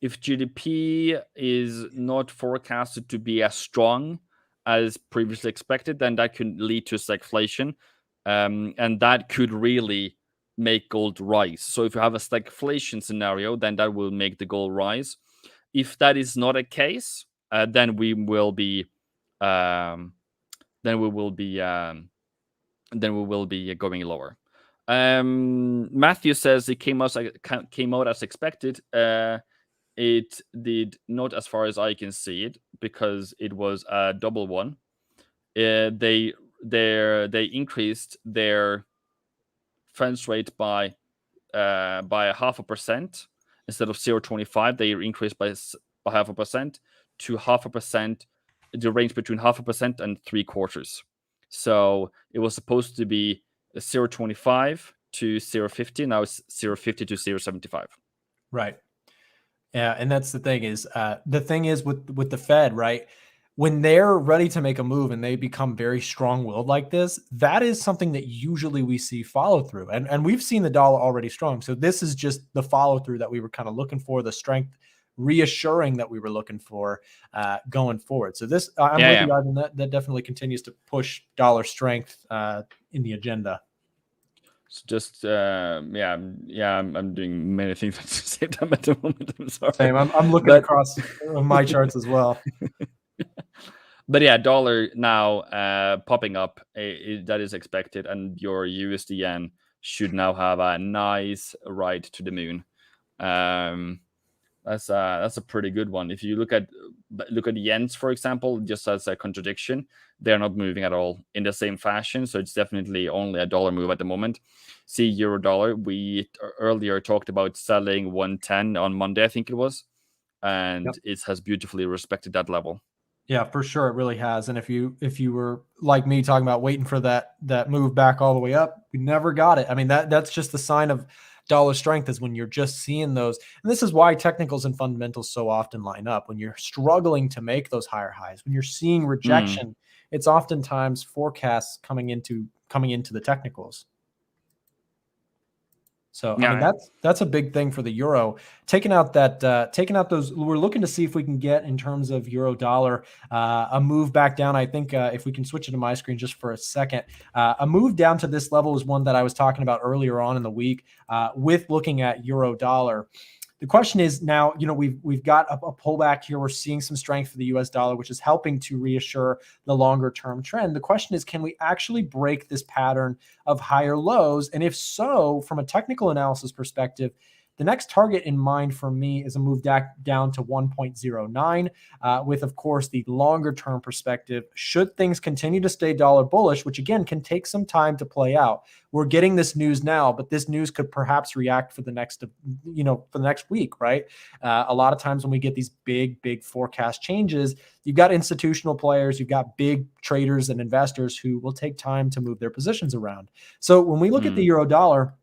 If GDP is not forecasted to be as strong as previously expected, then that could lead to stagflation, and that could really make gold rise. So if you have a stagflation scenario, then that will make the gold rise. If that is not a case, then we will be then we will be going lower. Matthew says it came out as expected. It did not, as far as I can see it, because it was a double one. They increased their funds rate by 0.5%. Instead of 0.25, they increased by 0.5% to 0.5%. The range between 0.5% and 0.75. So it was supposed to be 0.25 to 0.50. Now it's 0.50 to 0.75. Right. Yeah, and that's the thing is with the Fed, right? When they're ready to make a move and they become very strong-willed like this, that is something that usually we see follow through. And we've seen the dollar already strong. So this is just the follow through that we were kind of looking for, the strength reassuring that we were looking for going forward. So this, I'm with you, Ivan, that definitely continues to push dollar strength in the agenda. So just I'm doing many things at the same time at the moment. I'm sorry. Same. I'm looking across my charts as well. But yeah, dollar now popping up. That is expected, and your USD yen should now have a nice ride to the moon. That's a pretty good one. If you look at yens, for example, just as a contradiction, they're not moving at all in the same fashion. So it's definitely only a dollar move at the moment. See euro dollar. We earlier talked about selling 110 on Monday, I think it was, and it has beautifully respected that level. Yeah, for sure, it really has. And if you were like me talking about waiting for that move back all the way up, we never got it. I mean, that's just the sign of dollar strength, is when you're just seeing those. And this is why technicals and fundamentals so often line up. When you're struggling to make those higher highs, when you're seeing rejection, it's oftentimes forecasts coming into the technicals. So I mean, that's a big thing for the euro. Taking out those, we're looking to see if we can get, in terms of euro dollar, a move back down. I think if we can switch it to my screen just for a second, a move down to this level is one that I was talking about earlier on in the week with looking at euro dollar. The question is now, we've got a pullback here. We're seeing some strength for the US dollar, which is helping to reassure the longer term trend. The question is, can we actually break this pattern of higher lows? And if so, from a technical analysis perspective, the next target in mind for me is a move down to 1.09 with, of course, the longer term perspective. Should things continue to stay dollar bullish, which again can take some time to play out. We're getting this news now, but this news could perhaps react for the next week, right? A lot of times when we get these big forecast changes, you've got institutional players, you've got big traders and investors who will take time to move their positions around. So when we look at the euro dollar,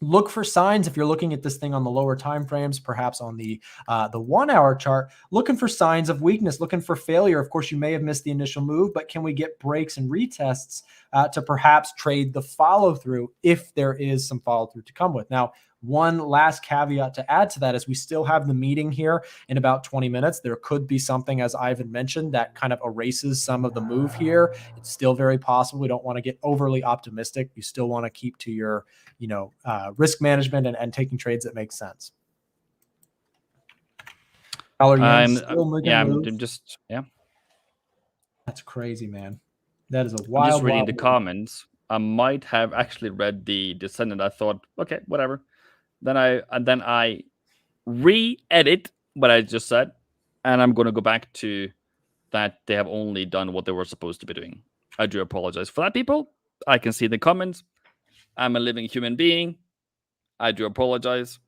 look for signs. If you're looking at this thing on the lower time frames, perhaps on the 1 hour chart, looking for signs of weakness, looking for failure. Of course, you may have missed the initial move, but can we get breaks and retests to perhaps trade the follow through if there is some follow through to come with? Now, one last caveat to add to that is we still have the meeting here in about 20 minutes. There could be something, as Ivan mentioned, that kind of erases some of the move here. It's still very possible. We don't want to get overly optimistic. You still want to keep to your, risk management and taking trades that make sense. I'm just. That's crazy, man. That is a wild. I'm just reading the comments. I might have actually read the descendant. I thought, okay, whatever. Then I re-edit what I just said, and I'm going to go back to that they have only done what they were supposed to be doing. I do apologize for that, people. I can see the comments. I'm a living human being. I do apologize.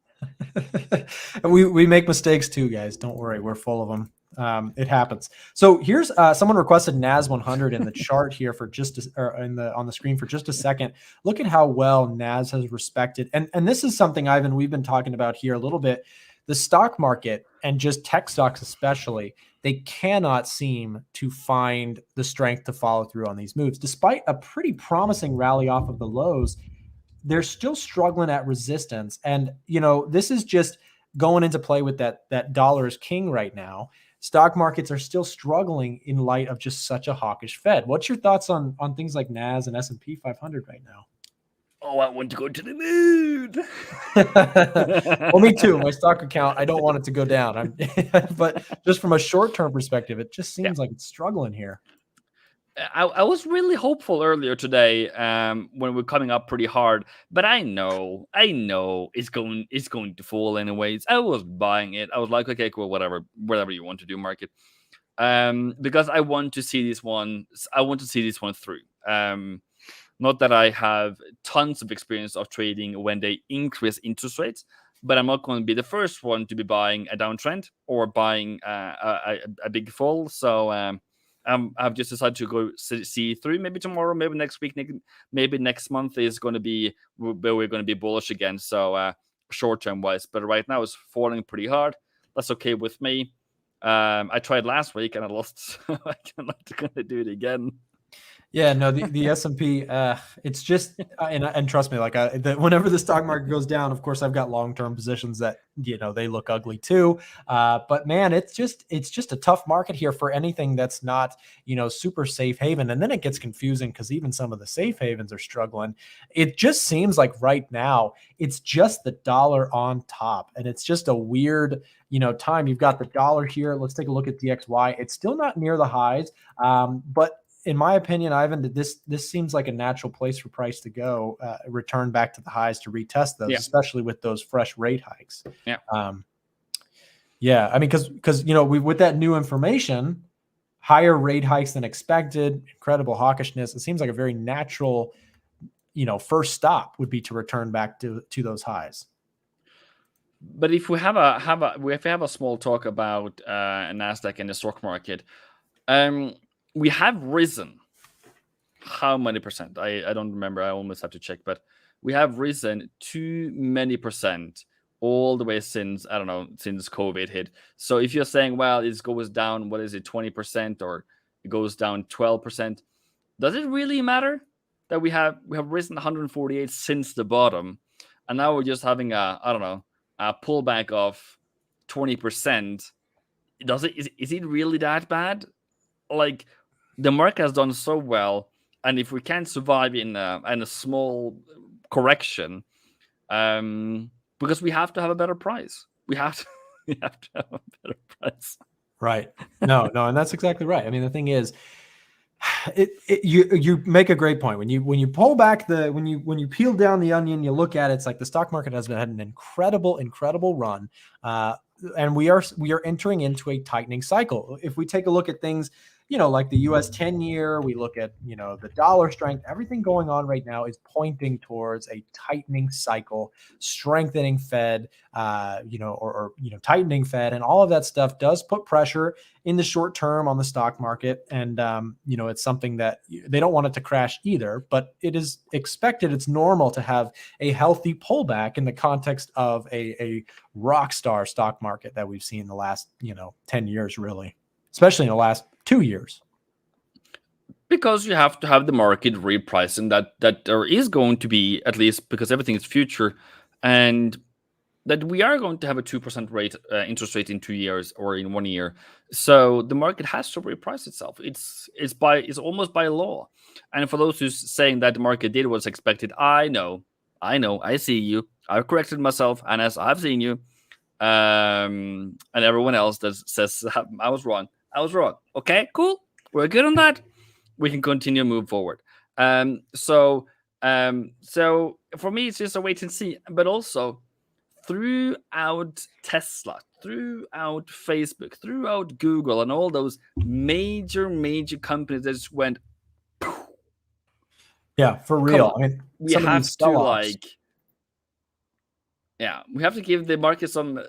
we make mistakes too, guys. Don't worry. We're full of them. It happens. So here's someone requested NAS 100 in the chart here for on the screen for just a second. Look at how well NAS has respected. And this is something, Ivan, we've been talking about here a little bit. The stock market, and just tech stocks especially, they cannot seem to find the strength to follow through on these moves. Despite a pretty promising rally off of the lows, they're still struggling at resistance. And, this is just going into play with that dollar is king right now. Stock markets are still struggling in light of just such a hawkish Fed. What's your thoughts on things like NAS and S&P 500 right now? Oh, I want to go to the moon. Well, me too. My stock account, I don't want it to go down. But just from a short-term perspective, it just seems like it's struggling here. I was really hopeful earlier today when we're coming up pretty hard, but I know it's going to fall anyways. I was buying it. I was like, okay, cool, whatever you want to do, market. Because I want to see this one. I want to see this one through. Not that I have tons of experience of trading when they increase interest rates, but I'm not going to be the first one to be buying a downtrend or buying a big fall. So I've just decided to go see through. Maybe tomorrow, maybe next week, maybe next month is going to be where we're going to be bullish again. So short term wise, but right now it's falling pretty hard. That's okay with me. I tried last week and I lost, so I'm not going to do it again. Yeah, no, the S&P, it's just, and trust me, like whenever the stock market goes down, of course, I've got long-term positions that, they look ugly too. But man, it's just a tough market here for anything that's not, super safe haven. And then it gets confusing because even some of the safe havens are struggling. It just seems like right now, it's just the dollar on top. And it's just a weird, time. You've got the dollar here. Let's take a look at DXY. It's still not near the highs, but in my opinion, Ivan, this seems like a natural place for price to go, return back to the highs to retest those, especially with those fresh rate hikes. Yeah. Yeah. I mean, because with that new information, higher rate hikes than expected, incredible hawkishness. It seems like a very natural, first stop would be to return back to those highs. But if we have a small talk about Nasdaq and the stock market, we have risen. How many percent? I don't remember. I almost have to check, but we have risen too many percent all the way since, I don't know, since COVID hit. So if you're saying, well, it goes down, what is it, 20% or it goes down 12%, does it really matter that we have risen 148 since the bottom, and now we're just having a pullback of 20%? Is it really that bad? Like, the market has done so well, and if we can't survive in a small correction, because we have to have a better price, we have to have a better price. Right. No, and that's exactly right. I mean, the thing is, you make a great point when you pull back when you peel down the onion, you look at it, it's like the stock market has had an incredible run, and we are entering into a tightening cycle. If we take a look at things, like the US 10-year, we look at, the dollar strength, everything going on right now is pointing towards a tightening cycle, strengthening Fed, tightening Fed, and all of that stuff does put pressure in the short term on the stock market. And, it's something that they don't want it to crash either, but it is expected. It's normal to have a healthy pullback in the context of a rock star stock market that we've seen the last, 10 years, really, especially in the last 2 years. Because you have to have the market repricing that there is going to be, at least because everything is future, and that we are going to have a 2% interest rate in 2 years or in 1 year. So the market has to reprice itself. It's almost by law. And for those who's saying that the market did what's expected, I know, I see you. I've corrected myself, and as I've seen you, and everyone else that says I was wrong. Okay, cool. We're good on that. We can continue to move forward. So for me, it's just a wait and see. But also, throughout Tesla, throughout Facebook, throughout Google, and all those major companies that just went. Yeah, for real. I mean, we have to we have to give the market some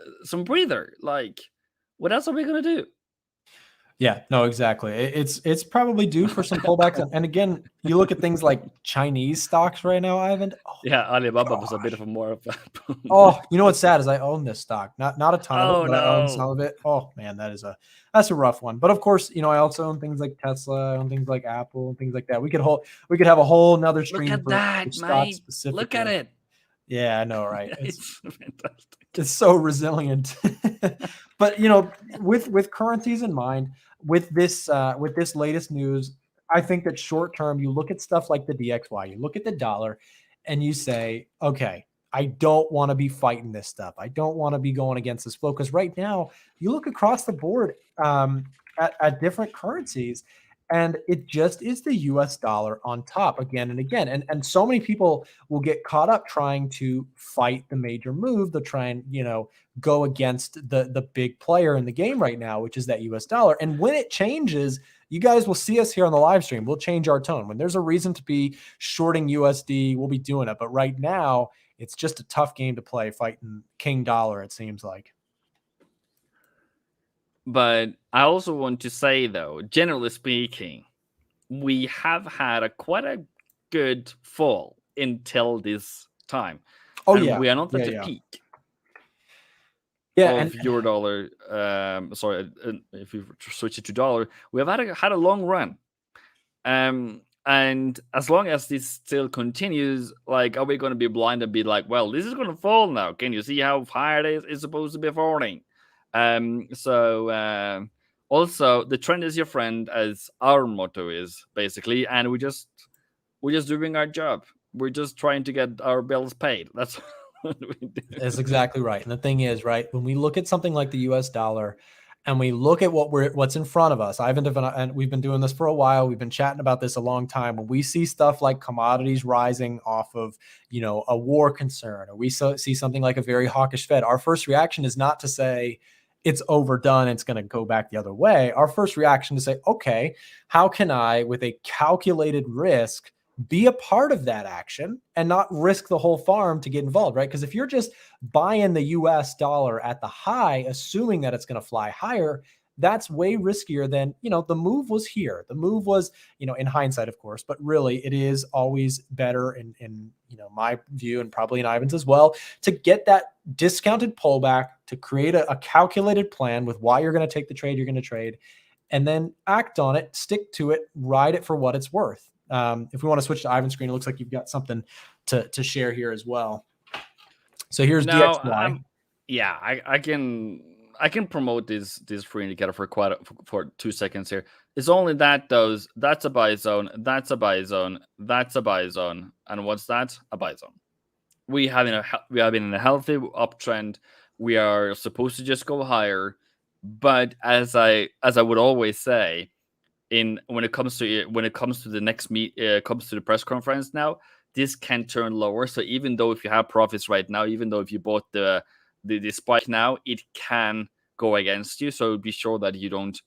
breather. Like, what else are we gonna do? Yeah, no, exactly. It's probably due for some pullbacks. And again, you look at things like Chinese stocks right now, Ivan. Oh, yeah, Alibaba was a bit of a more of a. Oh, you know what's sad is I own this stock. Not a ton of it, but I own some of it. Oh man, that's a rough one. But of course, I also own things like Tesla, I own things like Apple, and things like that. We could have a whole nother stream. Look at that, mate. Look at it. Yeah, I know, right? It's fantastic. It's so resilient. But with currencies in mind, with this latest news, I think that short term, you look at stuff like the DXY, you look at the dollar, and you say, okay, I don't want to be fighting this stuff. I don't want to be going against this flow, because right now you look across the board at different currencies, And it just is the US dollar on top again and again. And so many people will get caught up trying to fight the major move to try and, go against the big player in the game right now, which is that US dollar. And when it changes, you guys will see us here on the live stream. We'll change our tone. When there's a reason to be shorting USD, we'll be doing it. But right now, it's just a tough game to play fighting King Dollar, it seems like. But I also want to say, though, generally speaking, we have had quite a good fall until this time. Oh, and yeah. We are not at the peak of euro dollar. If we switch it to dollar, we have had a long run. And as long as this still continues, are we going to be blind and be like, well, this is going to fall now? Can you see how high it is supposed to be falling? Also, the trend is your friend, as our motto is basically, and we're just doing our job. We're just trying to get our bills paid. That's what we do. That's exactly right. And the thing is, right, when we look at something like the US dollar and we look at what's in front of us, and we've been doing this for a while. We've been chatting about this a long time. When we see stuff like commodities rising off of, a war concern, or we see something like a very hawkish Fed, our first reaction is not to say it's overdone, it's going to go back the other way. Our first reaction is to say, okay, how can I, with a calculated risk, be a part of that action and not risk the whole farm to get involved, right? Because if you're just buying the US dollar at the high, assuming that it's going to fly higher, that's way riskier than, the move was here. The move was, in hindsight, of course, but really it is always better in my view, and probably in Ivan's as well, to get that discounted pullback, to create a calculated plan with why you're going to take the trade you're going to trade, and then act on it, stick to it, ride it for what it's worth. If we want to switch to Ivan's screen, it looks like you've got something to share here as well. So here's DXY. I can promote this free indicator for 2 seconds here. It's only that those. That's a buy zone. That's a buy zone. That's a buy zone. And what's that? A buy zone. We have been in a healthy uptrend. We are supposed to just go higher, but as I would always say, when it comes to the next comes to the press conference now, this can turn lower. So even though if you have profits right now, even though if you bought the spike now, it can go against you. So be sure that you don't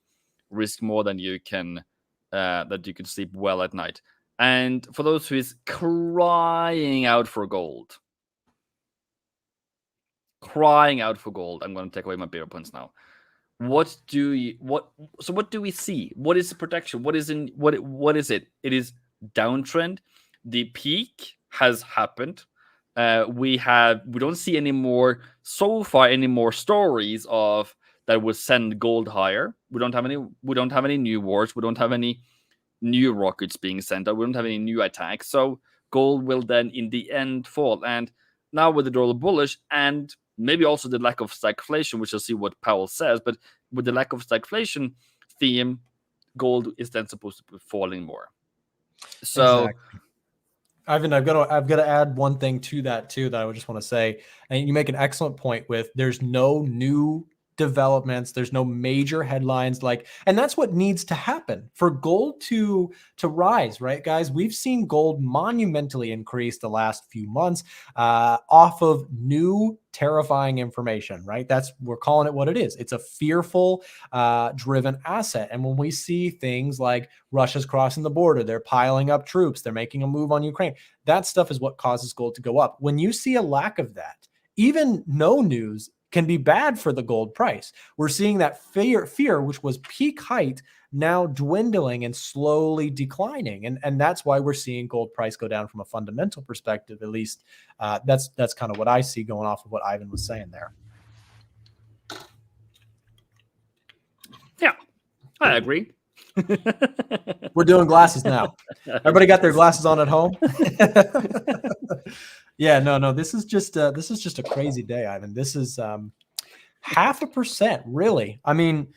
risk more than you can, that you can sleep well at night. And for those who is crying out for gold, I'm going to take away my beer points now. What do we see? What is the protection? What is it? It is downtrend. The peak has happened. We don't see any more stories of that will send gold higher. We don't have any new wars. We don't have any new rockets being sent out. We don't have any new attacks. So gold will then in the end fall. And now with the dollar bullish and maybe also the lack of stagflation, which I'll see what Powell says, but with the lack of stagflation theme, gold is then supposed to be falling more. So, exactly. Ivan, I've got to add one thing to that too that I would just want to say, and you make an excellent point with there's no new developments, there's no major headlines, and that's what needs to happen for gold to rise, right, guys? We've seen gold monumentally increase the last few months off of new terrifying information, right? We're calling it what it is. It's a fearful driven asset. And when we see things like Russia's crossing the border, they're piling up troops, they're making a move on Ukraine, that stuff is what causes gold to go up. When you see a lack of that, even no news can be bad for the gold price. We're seeing that fear, which was peak height, now dwindling and slowly declining. And that's why we're seeing gold price go down from a fundamental perspective, at least. That's kind of what I see going off of what Ivan was saying there. Yeah, I agree. We're doing glasses now. Everybody got their glasses on at home? Yeah, no. This is just a crazy day, Ivan. This is 0.5%, really. I mean,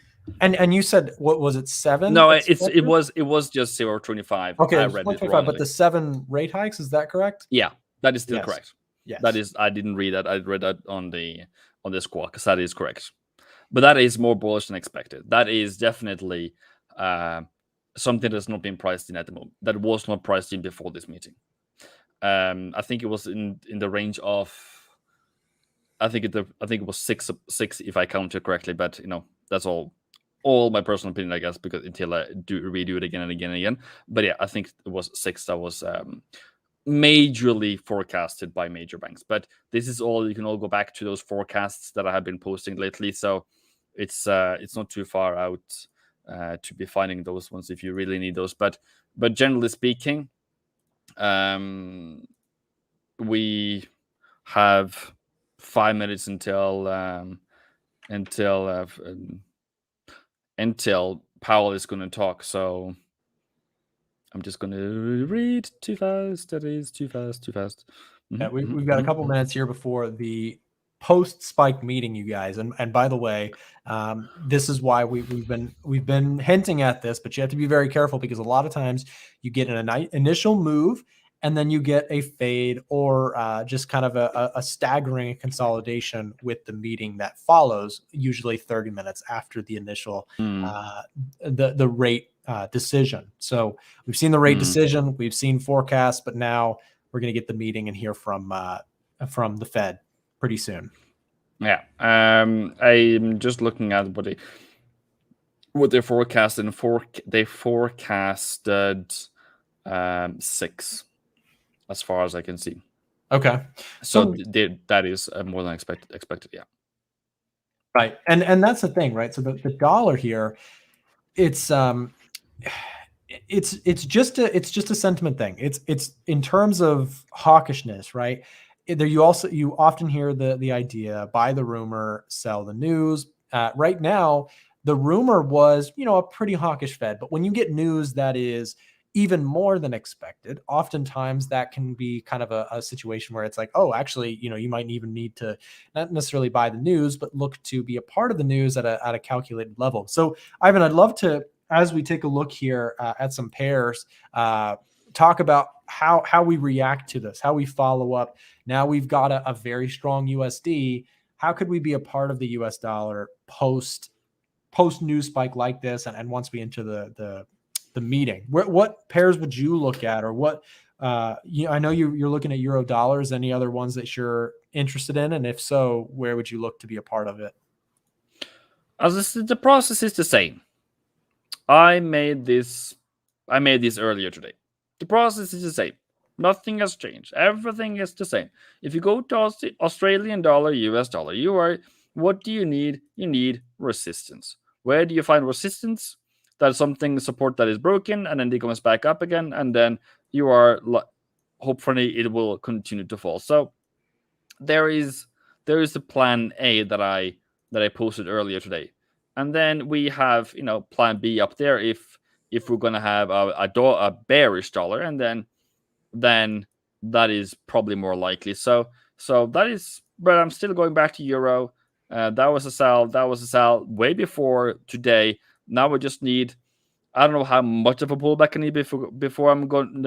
and you said, what was it, 7? No, it was just 0.25. Okay, I read it wrongly. but the 7 rate hikes, is that correct? Yeah, that is still correct. Yes. That is. I didn't read that. I read that on the squawk, because that is correct. But that is more bullish than expected. That is definitely something that's not been priced in at the moment, that was not priced in before this meeting. I think it was in the range of, I think it was six if I counted correctly, but that's all my personal opinion, I guess, because until I redo it again and again and again. But yeah, I think it was 6 that was majorly forecasted by major banks. But this is all, you can all go back to those forecasts that I have been posting lately, so it's not too far out to be finding those ones if you really need those. But generally speaking, we have 5 minutes until Powell is going to talk. So I'm just going to read too fast. That is too fast. Yeah, we've got a couple minutes here before the post-spike meeting, you guys. And by the way, this is why we've been hinting at this, but you have to be very careful, because a lot of times you get an initial move and then you get a fade or just kind of a staggering consolidation with the meeting that follows, usually 30 minutes after the initial the rate decision. So we've seen the rate decision, we've seen forecasts, but now we're going to get the meeting and hear from the Fed pretty soon. Yeah, I'm just looking at what they forecasted. They forecasted 6, as far as I can see. Okay, so that is more than expected. Yeah, right. And that's the thing, right? So the dollar here, it's just a sentiment thing. It's in terms of hawkishness, right? There you often hear the idea, buy the rumor, sell the news. Right now, the rumor was, a pretty hawkish Fed, but when you get news that is even more than expected, oftentimes that can be kind of a situation where it's like, oh, actually, you might even need to not necessarily buy the news, but look to be a part of the news at a calculated level. So, Ivan, I'd love to, as we take a look here at some pairs, talk about how we react to this, how we follow up. Now we've got a very strong USD. How could we be a part of the US dollar post news spike like this? And once we enter the meeting, what pairs would you look at, or what? I know you're looking at euro dollars. Any other ones that you're interested in, and if so, where would you look to be a part of it? As the process is the same. I made this earlier today. The process is the same. Nothing has changed. Everything is the same. If you go to Australian dollar, US dollar, what do you need? You need resistance. Where do you find resistance? That's something, support that is broken, and then it comes back up again, and then you are hopefully it will continue to fall. So there is the plan A that I posted earlier today, and then we have plan B up there if we're going to have a bearish dollar, and then that is probably more likely. So that is, but I'm still going back to euro. That was a sell way before today. Now we just need, I don't know how much of a pullback I need before I'm going,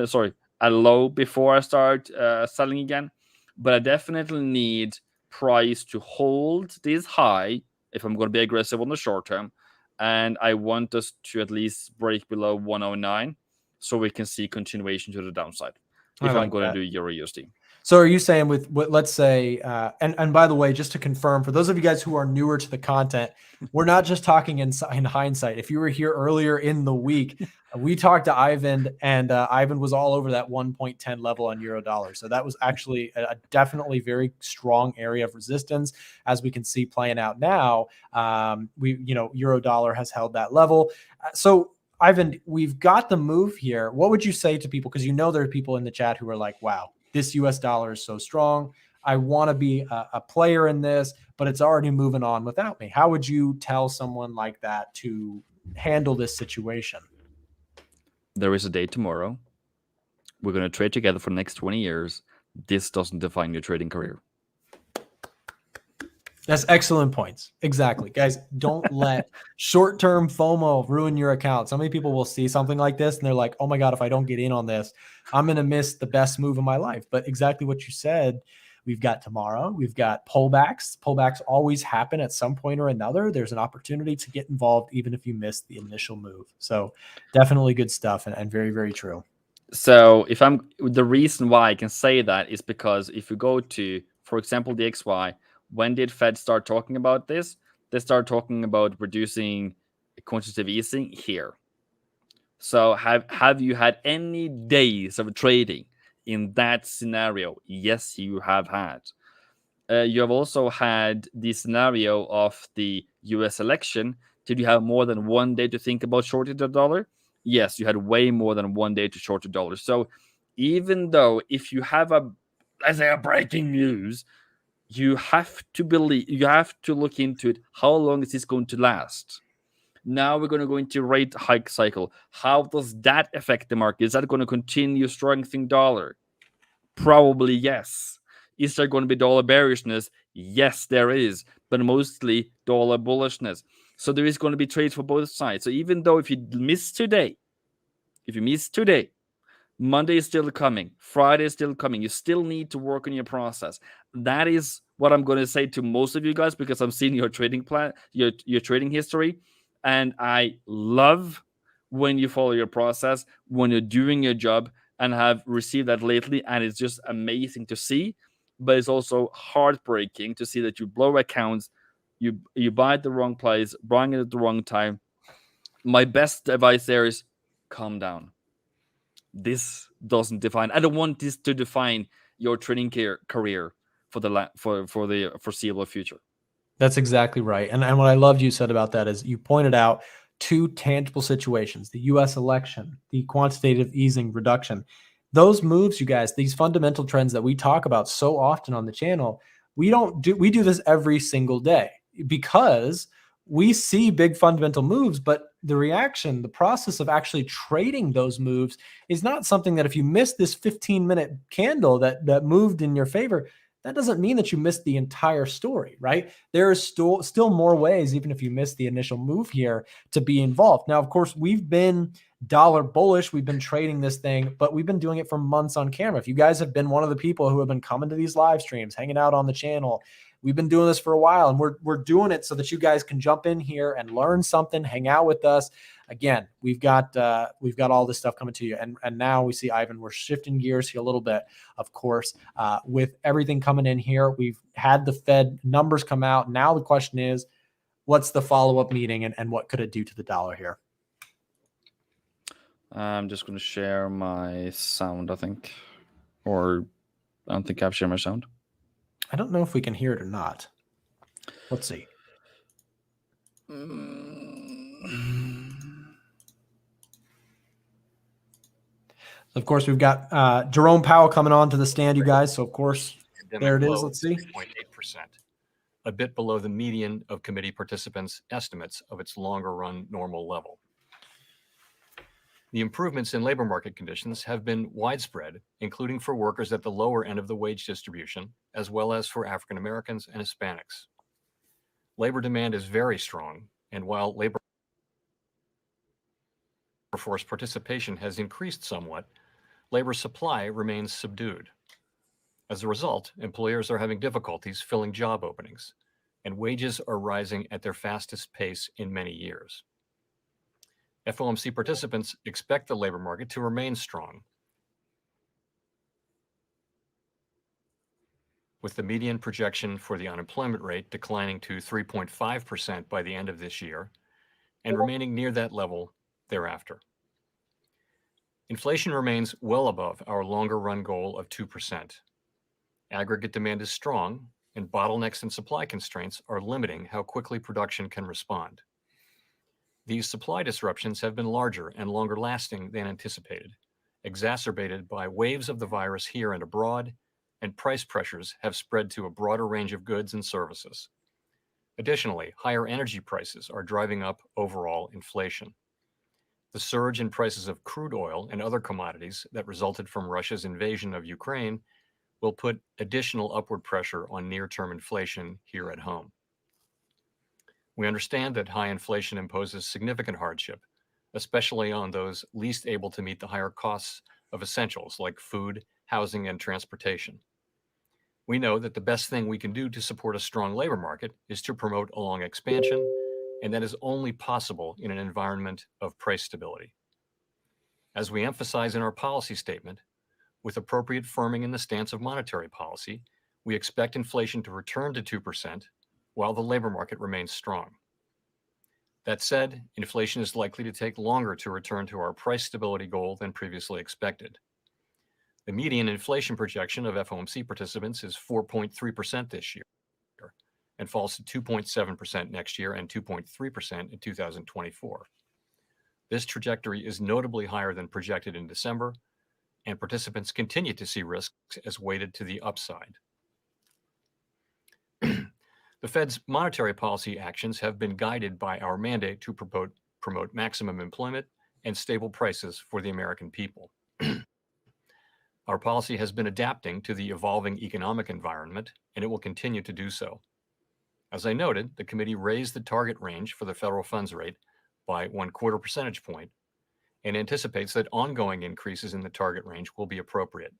a low before I start selling again. But I definitely need price to hold this high if I'm going to be aggressive on the short term. And I want us to at least break below 109 so we can see continuation to the downside if I'm going to do Euro USD. So are you saying with what, let's say, and by the way, just to confirm, for those of you guys who are newer to the content, we're not just talking in hindsight. If you were here earlier in the week, we talked to Ivan, and Ivan was all over that 1.10 level on euro dollar. So that was actually a definitely very strong area of resistance, as we can see playing out now. Euro dollar has held that level. So Ivan, we've got the move here. What would you say to people? Because there are people in the chat who are like, wow, this US dollar is so strong. I want to be a player in this, but it's already moving on without me. How would you tell someone like that to handle this situation? There is a day tomorrow. We're going to trade together for the next 20 years. This doesn't define your trading career. That's excellent points. Exactly. Guys, don't let short-term FOMO ruin your account. So many people will see something like this and they're like, oh my God, if I don't get in on this, I'm going to miss the best move of my life. But exactly what you said, We've got tomorrow. We've got pullbacks. Pullbacks always happen at some point or another. There's an opportunity to get involved even if you missed the initial move. So definitely good stuff and very, very true. So the reason why I can say that is because if you go to, for example, the XY, when did Fed start talking about this? They start talking about reducing quantitative easing here. So have you had any days of trading in that scenario? Yes, you have had. You have also had the scenario of the US election. Did you have more than one day to think about shorting the dollar? Yes, you had way more than one day to short the dollar. So even though if you have let's say a breaking news, you have to look into it. How long is this going to last? Now we're going to go into rate hike cycle. How does that affect the market? Is that going to continue strengthening dollar? Probably yes. Is there going to be dollar bearishness? Yes, there is, but mostly dollar bullishness. So there is going to be trades for both sides. So even though if you miss today, Monday is still coming, Friday is still coming. You still need to work on your process. That is what I'm going to say to most of you guys because I'm seeing your trading plan, your trading history, and I love when you follow your process, when you're doing your job, and have received that lately, and it's just amazing to see. But it's also heartbreaking to see that you blow accounts, you buy at the wrong place, buying it at the wrong time. My best advice there is calm down. This doesn't define. I don't want this to define your trading career for the foreseeable future. That's exactly right. And what I loved you said about that is you pointed out two tangible situations, the US election, the quantitative easing reduction. Those moves, you guys, these fundamental trends that we talk about so often on the channel, we do this every single day because we see big fundamental moves, but the reaction, the process of actually trading those moves is not something that if you miss this 15-minute candle that moved in your favor, that doesn't mean that you missed the entire story, right? There is still more ways, even if you missed the initial move here, to be involved. Now, of course, we've been dollar bullish. We've been trading this thing, but we've been doing it for months on camera. If you guys have been one of the people who have been coming to these live streams, hanging out on the channel, we've been doing this for a while, and we're doing it so that you guys can jump in here and learn something, hang out with us. Again, we've got all this stuff coming to you, and now we see, Ivan, we're shifting gears here a little bit. Of course, with everything coming in here, we've had the Fed numbers come out. Now the question is, what's the follow-up meeting, and what could it do to the dollar here? I'm just going to share my sound, I think, or I don't think I've shared my sound. I don't know if we can hear it or not. Let's see. Of course, we've got Jerome Powell coming on to the stand, you guys. So, of course, there it is. Let's see. 6.8%, a bit below the median of committee participants' estimates of its longer-run normal level. The improvements in labor market conditions have been widespread, including for workers at the lower end of the wage distribution, as well as for African Americans and Hispanics. Labor demand is very strong, and while labor force participation has increased somewhat, labor supply remains subdued. As a result, employers are having difficulties filling job openings, and wages are rising at their fastest pace in many years. FOMC participants expect the labor market to remain strong, with the median projection for the unemployment rate declining to 3.5% by the end of this year and remaining near that level thereafter. Inflation remains well above our longer run goal of 2%. Aggregate demand is strong, and bottlenecks and supply constraints are limiting how quickly production can respond. These supply disruptions have been larger and longer lasting than anticipated, exacerbated by waves of the virus here and abroad, and price pressures have spread to a broader range of goods and services. Additionally, higher energy prices are driving up overall inflation. The surge in prices of crude oil and other commodities that resulted from Russia's invasion of Ukraine will put additional upward pressure on near-term inflation here at home. We understand that high inflation imposes significant hardship, especially on those least able to meet the higher costs of essentials like food, housing, and transportation. We know that the best thing we can do to support a strong labor market is to promote a long expansion, and that is only possible in an environment of price stability. As we emphasize in our policy statement, with appropriate firming in the stance of monetary policy, we expect inflation to return to 2% while the labor market remains strong. That said, inflation is likely to take longer to return to our price stability goal than previously expected. The median inflation projection of FOMC participants is 4.3% this year and falls to 2.7% next year and 2.3% in 2024. This trajectory is notably higher than projected in December, and participants continue to see risks as weighted to the upside. The Fed's monetary policy actions have been guided by our mandate to promote maximum employment and stable prices for the American people. Our policy has been adapting to the evolving economic environment, and it will continue to do so. As I noted, the committee raised the target range for the federal funds rate by 1/4 percentage point and anticipates that ongoing increases in the target range will be appropriate.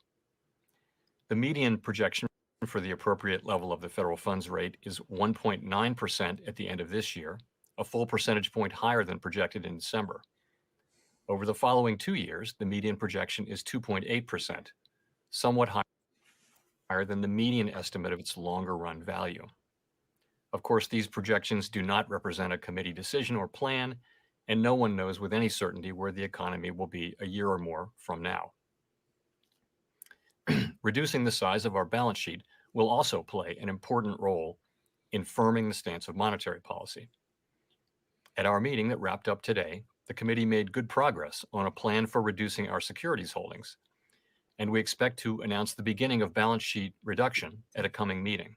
The median projection for the appropriate level of the federal funds rate is 1.9% at the end of this year, a full percentage point higher than projected in December. Over the following 2 years, the median projection is 2.8%, somewhat higher than the median estimate of its longer run value. Of course, these projections do not represent a committee decision or plan, and no one knows with any certainty where the economy will be a year or more from now. Reducing the size of our balance sheet will also play an important role in firming the stance of monetary policy. At our meeting that wrapped up today, the committee made good progress on a plan for reducing our securities holdings, and we expect to announce the beginning of balance sheet reduction at a coming meeting.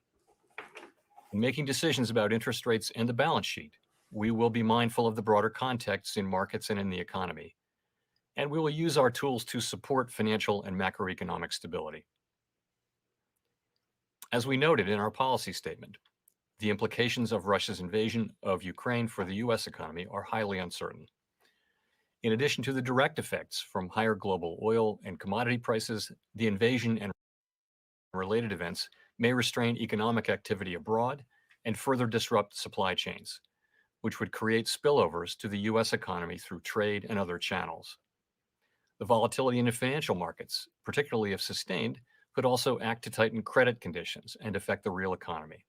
In making decisions about interest rates and the balance sheet, we will be mindful of the broader context in markets and in the economy, and we will use our tools to support financial and macroeconomic stability. As we noted in our policy statement, the implications of Russia's invasion of Ukraine for the U.S. economy are highly uncertain. In addition to the direct effects from higher global oil and commodity prices, the invasion and related events may restrain economic activity abroad and further disrupt supply chains, which would create spillovers to the U.S. economy through trade and other channels. The volatility in the financial markets, particularly if sustained, could also act to tighten credit conditions and affect the real economy.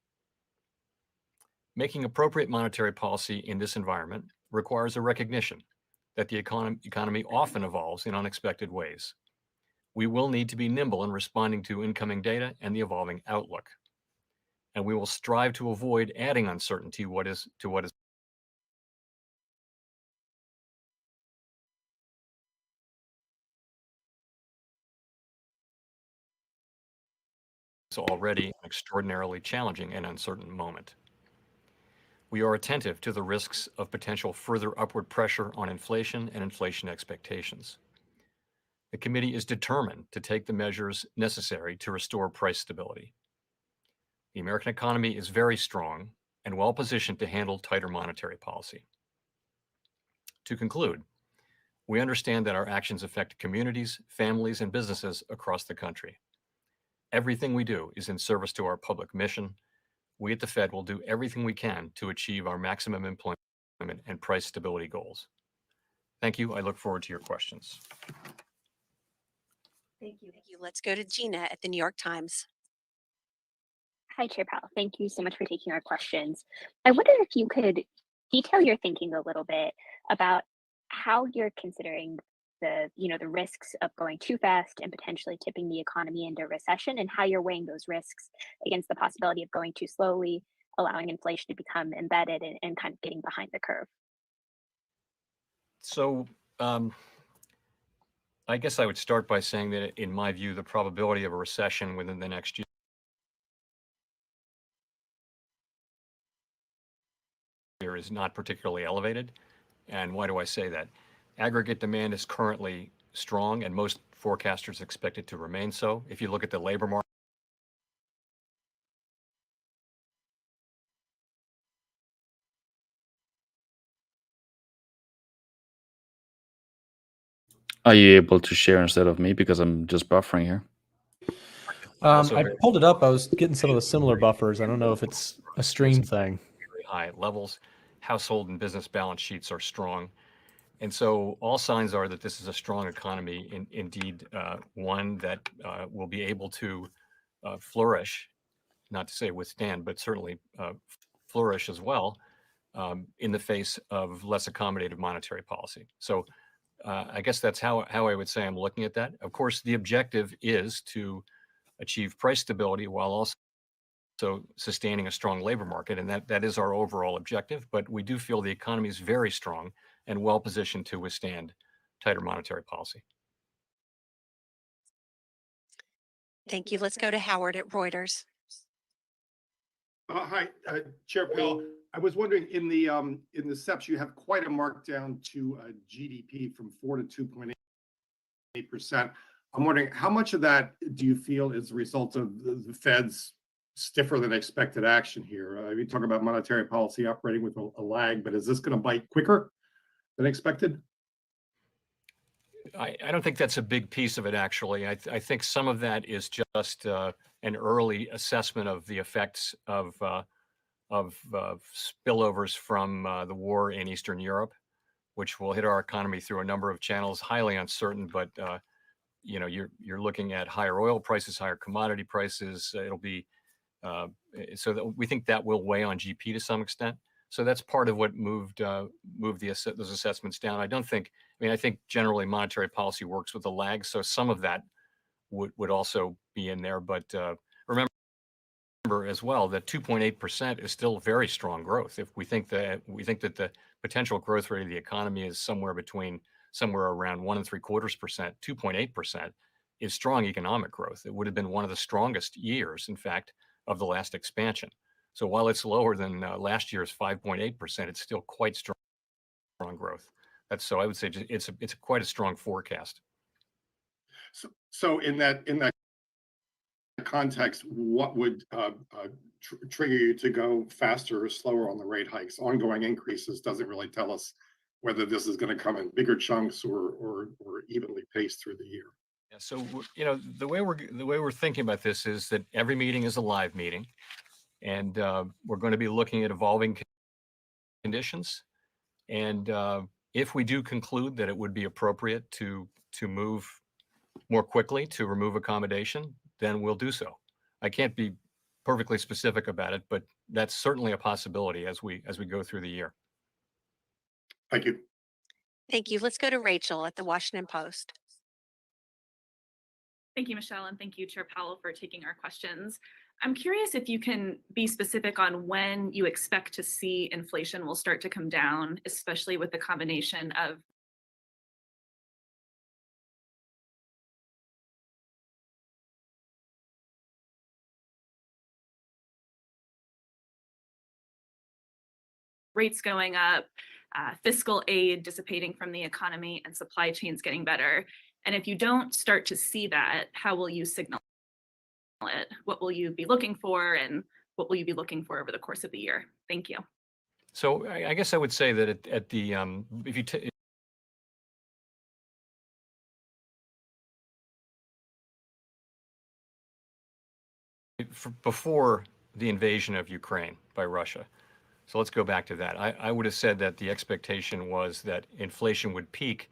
Making appropriate monetary policy in this environment requires a recognition that the economy often evolves in unexpected ways. We will need to be nimble in responding to incoming data and the evolving outlook, and we will strive to avoid adding uncertainty to what is already an extraordinarily challenging and uncertain moment. We are attentive to the risks of potential further upward pressure on inflation and inflation expectations. The committee is determined to take the measures necessary to restore price stability. The American economy is very strong and well positioned to handle tighter monetary policy. To conclude, we understand that our actions affect communities, families, and businesses across the country. Everything we do is in service to our public mission. We at the Fed will do everything we can to achieve our maximum employment and price stability goals. Thank you. I look forward to your questions. Thank you. Let's go to Gina at the New York Times. Hi, Chair Powell. Thank you so much for taking our questions. I wonder if you could detail your thinking a little bit about how you're considering the risks of going too fast and potentially tipping the economy into recession, and how you're weighing those risks against the possibility of going too slowly, allowing inflation to become embedded and kind of getting behind the curve. So I guess I would start by saying that in my view, the probability of a recession within the next year is not particularly elevated. And why do I say that? Aggregate demand is currently strong, and most forecasters expect it to remain so. If you look at the labor market, Are you able to share instead of me, because I'm just buffering here? Also I very, pulled it up. I was getting some of the similar buffers. I don't know if it's a stream thing. very high levels. Household and business balance sheets are strong. And so all signs are that this is a strong economy, indeed, one that will be able to flourish, not to say withstand, but certainly flourish as well in the face of less accommodative monetary policy. So I guess that's how I would say I'm looking at that. Of course, the objective is to achieve price stability while also sustaining a strong labor market, and that is our overall objective. But we do feel the economy is very strong and well positioned to withstand tighter monetary policy. Thank you. Let's go to Howard at Reuters. Hi, Chair Powell. I was wondering, in the SEPs, you have quite a markdown to GDP from 4 to 2.8%. I'm wondering, how much of that do you feel is a result of the Fed's stiffer than expected action here? We talk about monetary policy operating with a lag, but is this going to bite quicker than expected? I don't think that's a big piece of it, actually. I think some of that is just an early assessment of the effects of spillovers from the war in Eastern Europe, which will hit our economy through a number of channels. Highly uncertain, but you're looking at higher oil prices, higher commodity prices. It'll be so that we think that will weigh on GP to some extent. So that's part of what moved those assessments down. I think generally monetary policy works with a lag, so some of that would also be in there. But remember as well that 2.8% is still very strong growth. If we think that the potential growth rate of the economy is somewhere around 1.75%, 2.8% is strong economic growth. It would have been one of the strongest years, in fact, of the last expansion. So while it's lower than last year's 5.8%, it's still quite strong growth. So I would say it's quite a strong forecast. So in that context, what would trigger you to go faster or slower on the rate hikes? Ongoing increases doesn't really tell us whether this is going to come in bigger chunks or evenly paced through the year. Yeah, so the way we're thinking about this is that every meeting is a live meeting, and we're going to be looking at evolving conditions. And if we do conclude that it would be appropriate to move more quickly to remove accommodation, then we'll do so. I can't be perfectly specific about it, but that's certainly a possibility as we go through the year. Thank you. Thank you. Let's go to Rachel at the Washington Post. Thank you, Michelle, and thank you, Chair Powell, for taking our questions. I'm curious if you can be specific on when you expect to see inflation will start to come down, especially with the combination of rates going up, fiscal aid dissipating from the economy, and supply chains getting better. And if you don't start to see that, how will you signal it? What will you be looking for, and what will you be looking for over the course of the year? Thank you. So I guess I would say that at the if you before the invasion of Ukraine by Russia. So let's go back to that. I would have said that the expectation was that inflation would peak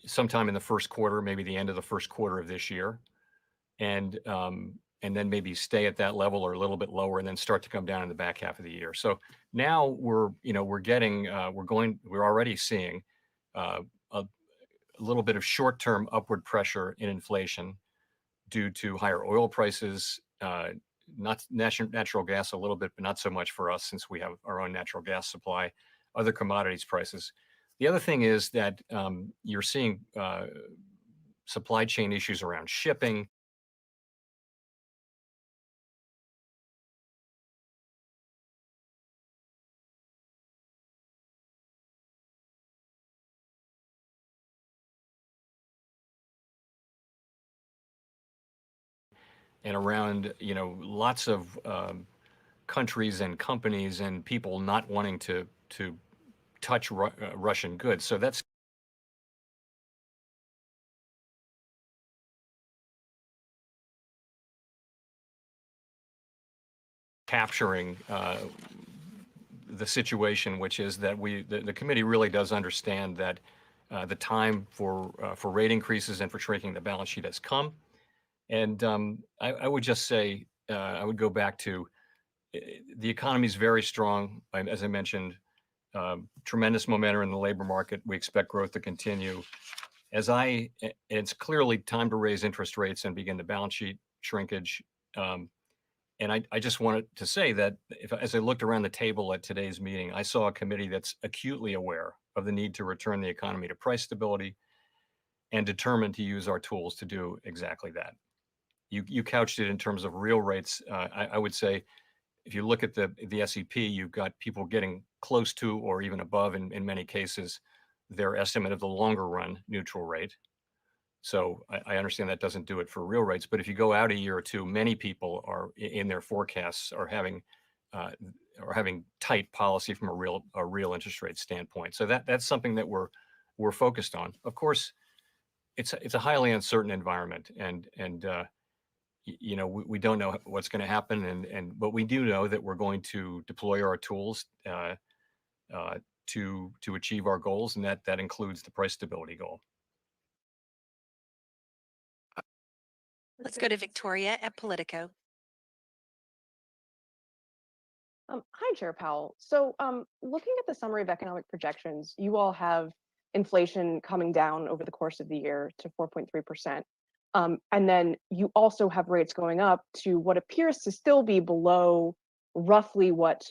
sometime in the first quarter, maybe the end of the first quarter of this year, and then maybe stay at that level or a little bit lower, and then start to come down in the back half of the year. So now we're already seeing a little bit of short-term upward pressure in inflation due to higher oil prices, not natural gas a little bit, but not so much for us since we have our own natural gas supply, other commodities prices. The other thing is that you're seeing supply chain issues around shipping. And around, lots of countries and companies and people not wanting to touch Russian goods. So that's capturing the situation, which is that the committee really does understand that the time for rate increases and for shrinking the balance sheet has come. And I would just say, I would go back to the economy is very strong, as I mentioned, tremendous momentum in the labor market. We expect growth to continue. It's clearly time to raise interest rates and begin the balance sheet shrinkage. And I just wanted to say that as I looked around the table at today's meeting, I saw a committee that's acutely aware of the need to return the economy to price stability and determined to use our tools to do exactly that. You couched it in terms of real rates. I would say, if you look at the SEP, you've got people getting close to or even above, in many cases, their estimate of the longer run neutral rate. So I understand that doesn't do it for real rates, but if you go out a year or two, many people are in their forecasts are having tight policy from a real interest rate standpoint. So that's something that we're focused on. Of course, it's a highly uncertain environment, and you know, we don't know what's going to happen, but we do know that we're going to deploy our tools to achieve our goals, and that includes the price stability goal. Let's go to Victoria at Politico. Hi, Chair Powell. So looking at the summary of economic projections, you all have inflation coming down over the course of the year to 4.3%. And then you also have rates going up to what appears to still be below roughly what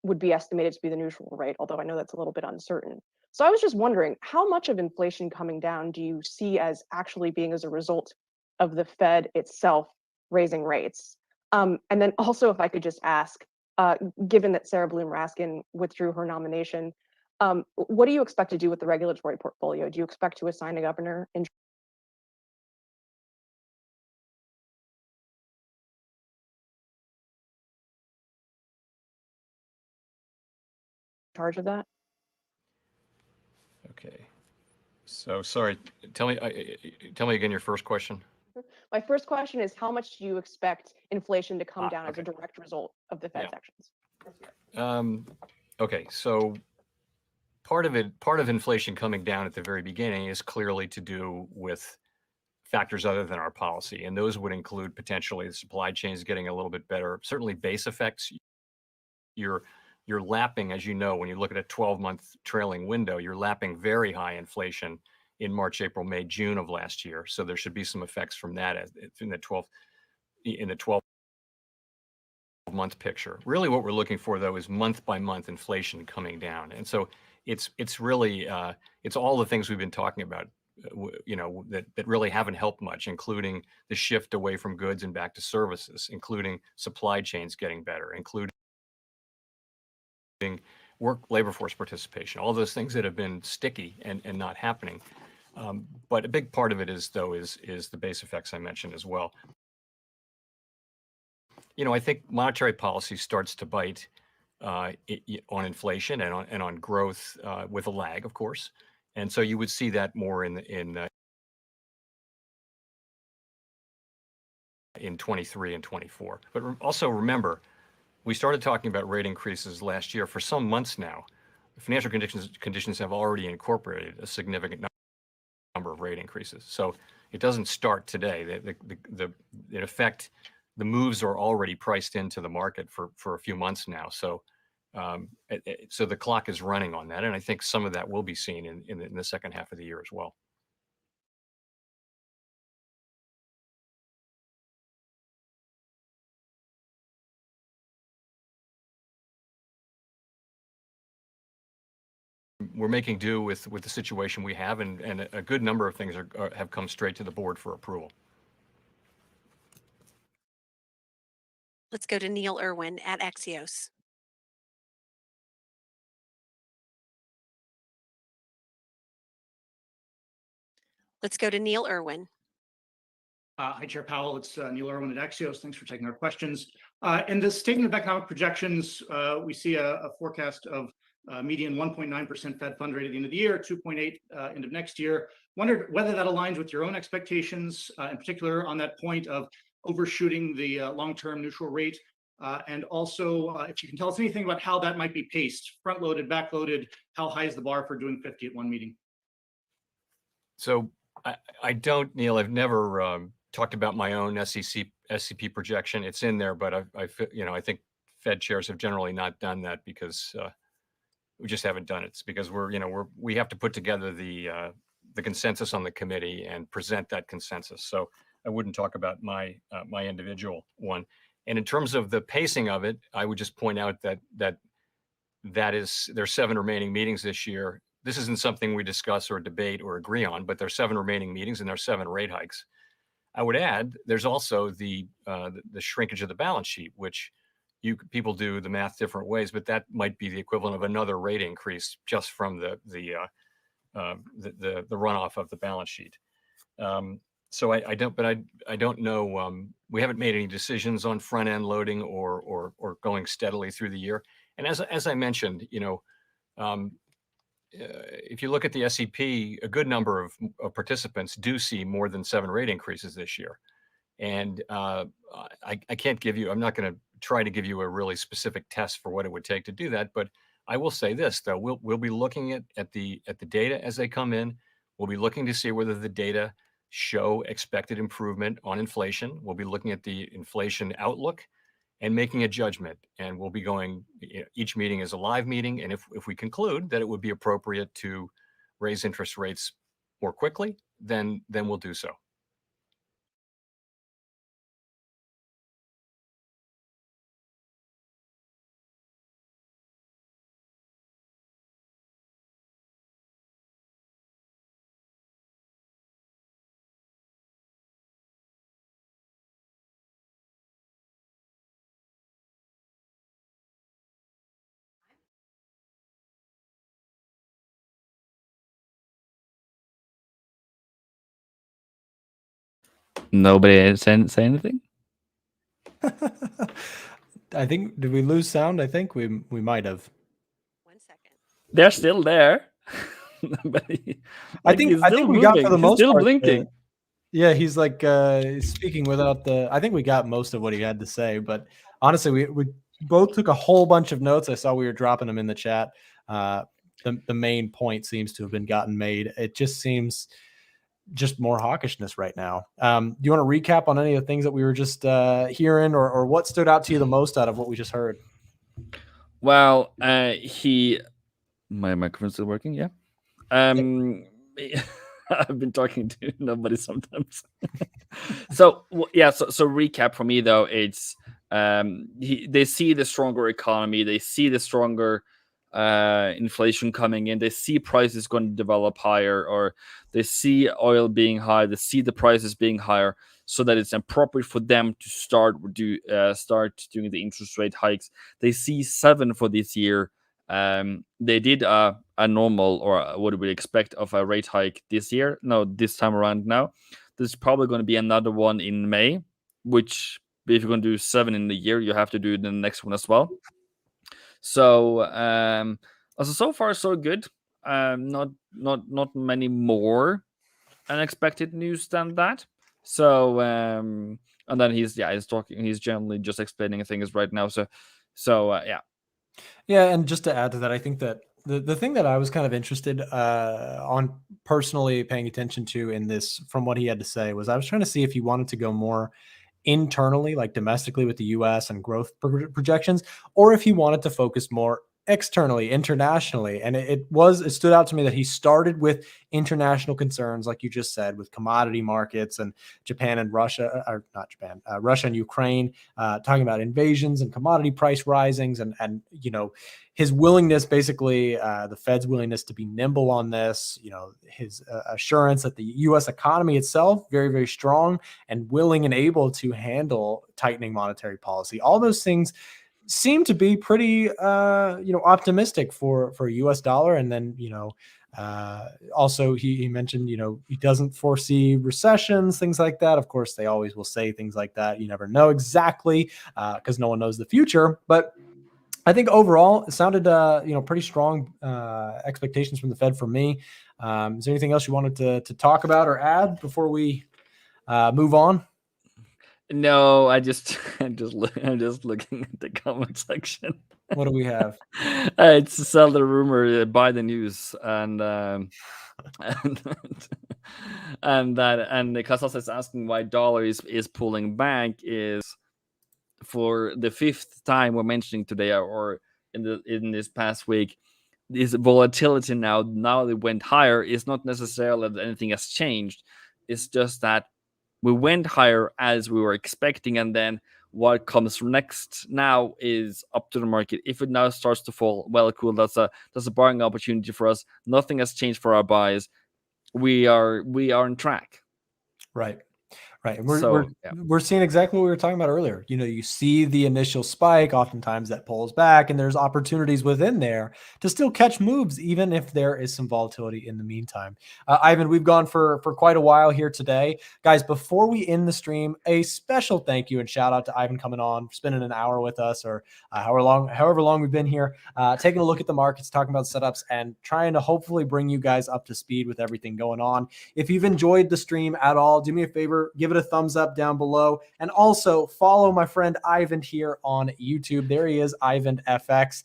would be estimated to be the neutral rate, although I know that's a little bit uncertain. So I was just wondering, how much of inflation coming down do you see as actually being as a result of the Fed itself raising rates? And then also, if I could just ask, given that Sarah Bloom Raskin withdrew her nomination, what do you expect to do with the regulatory portfolio? Do you expect to assign a governor in charge of that? Okay. So sorry, tell me again your first question. My first question is, how much do you expect inflation to come down as okay. a direct result of the Fed's actions? Okay, so part of inflation coming down at the very beginning is clearly to do with factors other than our policy, and those would include potentially the supply chains getting a little bit better. Certainly, base effects. You're lapping, as you know, when you look at a 12-month trailing window, you're lapping very high inflation in March, April, May, June of last year. So there should be some effects from that in the 12-month picture. Really, what we're looking for, though, is month-by-month inflation coming down. And so it's really it's all the things we've been talking about, you know, that really haven't helped much, including the shift away from goods and back to services, including supply chains getting better, including labor force participation, all those things that have been sticky and not happening. But a big part of it is the base effects I mentioned as well. You know, I think monetary policy starts to bite on inflation and on growth with a lag, of course. And so you would see that more in 23 and 24. But also remember, we started talking about rate increases last year. For some months now, financial conditions have already incorporated a significant number of rate increases. So it doesn't start today. In effect, the moves are already priced into the market for a few months now. So so the clock is running on that, and I think some of that will be seen in the second half of the year as well. We're making do with the situation we have, and a good number of things have come straight to the board for approval. Let's go to Neil Irwin at Axios. Let's go to Neil Irwin. Hi, Chair Powell. It's Neil Irwin at Axios. Thanks for taking our questions. In the statement of economic projections, we see a forecast of median 1.9% Fed fund rate at the end of the year, 2.8 end of next year. Wondered whether that aligns with your own expectations, in particular on that point of overshooting the long-term neutral rate, And also, if you can tell us anything about how that might be paced, front loaded, back loaded, how high is the bar for doing 50 at one meeting? So I don't, Neil, I've never talked about my own SCP projection. It's in there, but I think Fed chairs have generally not done that because we just haven't done it. It's because we have to put together the consensus on the committee and present that consensus. So I wouldn't talk about my individual one. And in terms of the pacing of it, I would just point out that there's 7 remaining meetings this year. This isn't something we discuss or debate or agree on, but there's 7 remaining meetings and there's 7 rate hikes. I would add there's also the shrinkage of the balance sheet, which people do the math different ways, but that might be the equivalent of another rate increase just from the runoff of the balance sheet. So I don't know. We haven't made any decisions on front end loading or going steadily through the year. And as I mentioned, if you look at the SEP, a good number of participants do see more than 7 rate increases this year. And I can't give you, I'm not going to try to give you a really specific test for what it would take to do that. But I will say this, though, we'll be looking at the data as they come in. We'll be looking to see whether the data show expected improvement on inflation. We'll be looking at the inflation outlook and making a judgment. And we'll be going, each meeting is a live meeting. And if we conclude that it would be appropriate to raise interest rates more quickly, then we'll do so. Nobody say anything? I think, did we lose sound? I think we might have. 1 second. They're still there. I think we got for the most still part. blinking. Yeah, he's like speaking without the. I think we got most of what he had to say, but honestly, we both took a whole bunch of notes. I saw we were dropping them in the chat. The main point seems to have been gotten made. It just seems just more hawkishness right now. Do you want to recap on any of the things that we were just hearing, or what stood out to you the most out of what we just heard? Well, my microphone's still working. Yeah. I've been talking to nobody sometimes. So recap for me though, it's they see the stronger economy, they see the stronger inflation coming in, they see prices going to develop higher, or they see oil being high, they see the prices being higher, so that it's appropriate for them to start doing the interest rate hikes. They see 7 for this year. They did a normal, or what we expect of a rate hike this year. No, this time around now. There's probably going to be another one in May, which if you're going to do 7 in the year, you have to do the next one as well. So so far so good. Not many more unexpected news than that. So and then he's talking. He's generally just explaining things right now. So yeah. Yeah, and just to add to that, I think that the thing that I was kind of interested on personally paying attention to in this, from what he had to say, was I was trying to see if he wanted to go more internally, like domestically with the US and growth projections, or if he wanted to focus more externally, internationally. And it stood out to me that he started with international concerns, like you just said, with commodity markets and Japan and Russia, or not Japan, Russia and Ukraine, talking about invasions and commodity price risings, and his willingness, basically the Fed's willingness to be nimble on this, his assurance that the US economy itself, very, very strong and willing and able to handle tightening monetary policy. All those things seem to be pretty, optimistic for a US dollar. And then, also he mentioned, he doesn't foresee recessions, things like that. Of course, they always will say things like that. You never know exactly because no one knows the future. But I think overall it sounded, pretty strong expectations from the Fed for me. Is there anything else you wanted to talk about or add before we move on? No, I'm just looking at the comment section. What do we have? It's sell the rumor, buy the news, and and and Casas is asking why dollar is pulling back is for the fifth time we're mentioning today or in this past week. This volatility now it went higher is not necessarily that anything has changed. It's just that we went higher as we were expecting, and then what comes next now is up to the market. If it now starts to fall, well, cool. That's a buying opportunity for us. Nothing has changed for our buys. We are on track. Right. Right. We're seeing exactly what we were talking about earlier. You see the initial spike, oftentimes that pulls back, and there's opportunities within there to still catch moves, even if there is some volatility in the meantime. Ivan, we've gone for quite a while here today. Guys, before we end the stream, a special thank you and shout out to Ivan coming on, spending an hour with us or however long we've been here, taking a look at the markets, talking about setups, and trying to hopefully bring you guys up to speed with everything going on. If you've enjoyed the stream at all, do me a favor, give it a thumbs up down below, and also follow my friend Ivan here on YouTube. There he is, Ivan FX.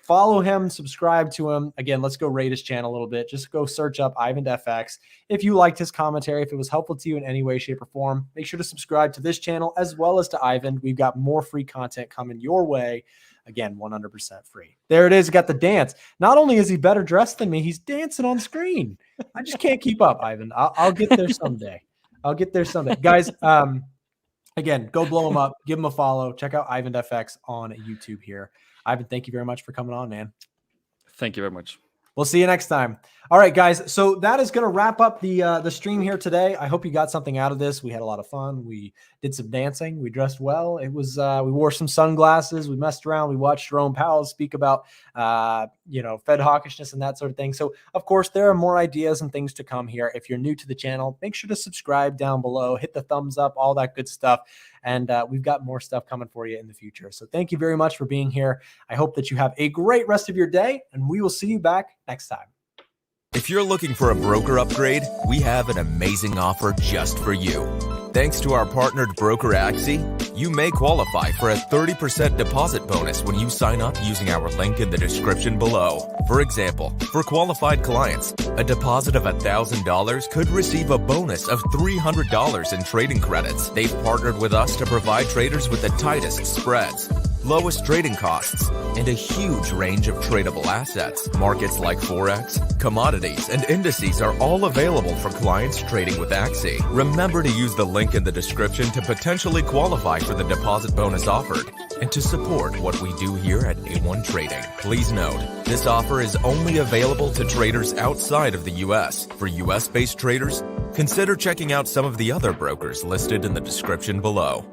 Follow him, subscribe to him. Again, let's go rate his channel a little bit. Just go search up Ivan FX. If you liked his commentary, if it was helpful to you in any way, shape, or form, make sure to subscribe to this channel as well as to Ivan. We've got more free content coming your way. Again, 100% free. There it is. Got the dance. Not only is he better dressed than me, he's dancing on screen. I just can't keep up, Ivan. I'll get there someday. Guys, again, go blow him up. Give him a follow. Check out Ivan FX on YouTube here. Ivan, thank you very much for coming on, man. Thank you very much. We'll see you next time. All right, guys. So that is going to wrap up the stream here today. I hope you got something out of this. We had a lot of fun. We did some dancing. We dressed well. It was we wore some sunglasses. We messed around. We watched Jerome Powell speak about Fed hawkishness and that sort of thing. So of course there are more ideas and things to come here. If you're new to the channel, make sure to subscribe down below. Hit the thumbs up, all that good stuff. And we've got more stuff coming for you in the future. So thank you very much for being here. I hope that you have a great rest of your day, and we will see you back next time. If you're looking for a broker upgrade, we have an amazing offer just for you. Thanks to our partnered broker Axie, you may qualify for a 30% deposit bonus when you sign up using our link in the description below. For example, for qualified clients, a deposit of $1,000 could receive a bonus of $300 in trading credits. They've partnered with us to provide traders with the tightest spreads, lowest trading costs, and a huge range of tradable assets. Markets like Forex, commodities, and indices are all available for clients trading with Axie. Remember to use the link in the description to potentially qualify for the deposit bonus offered and to support what we do here at A1 Trading. Please note, this offer is only available to traders outside of the US. For US-based traders, consider checking out some of the other brokers listed in the description below.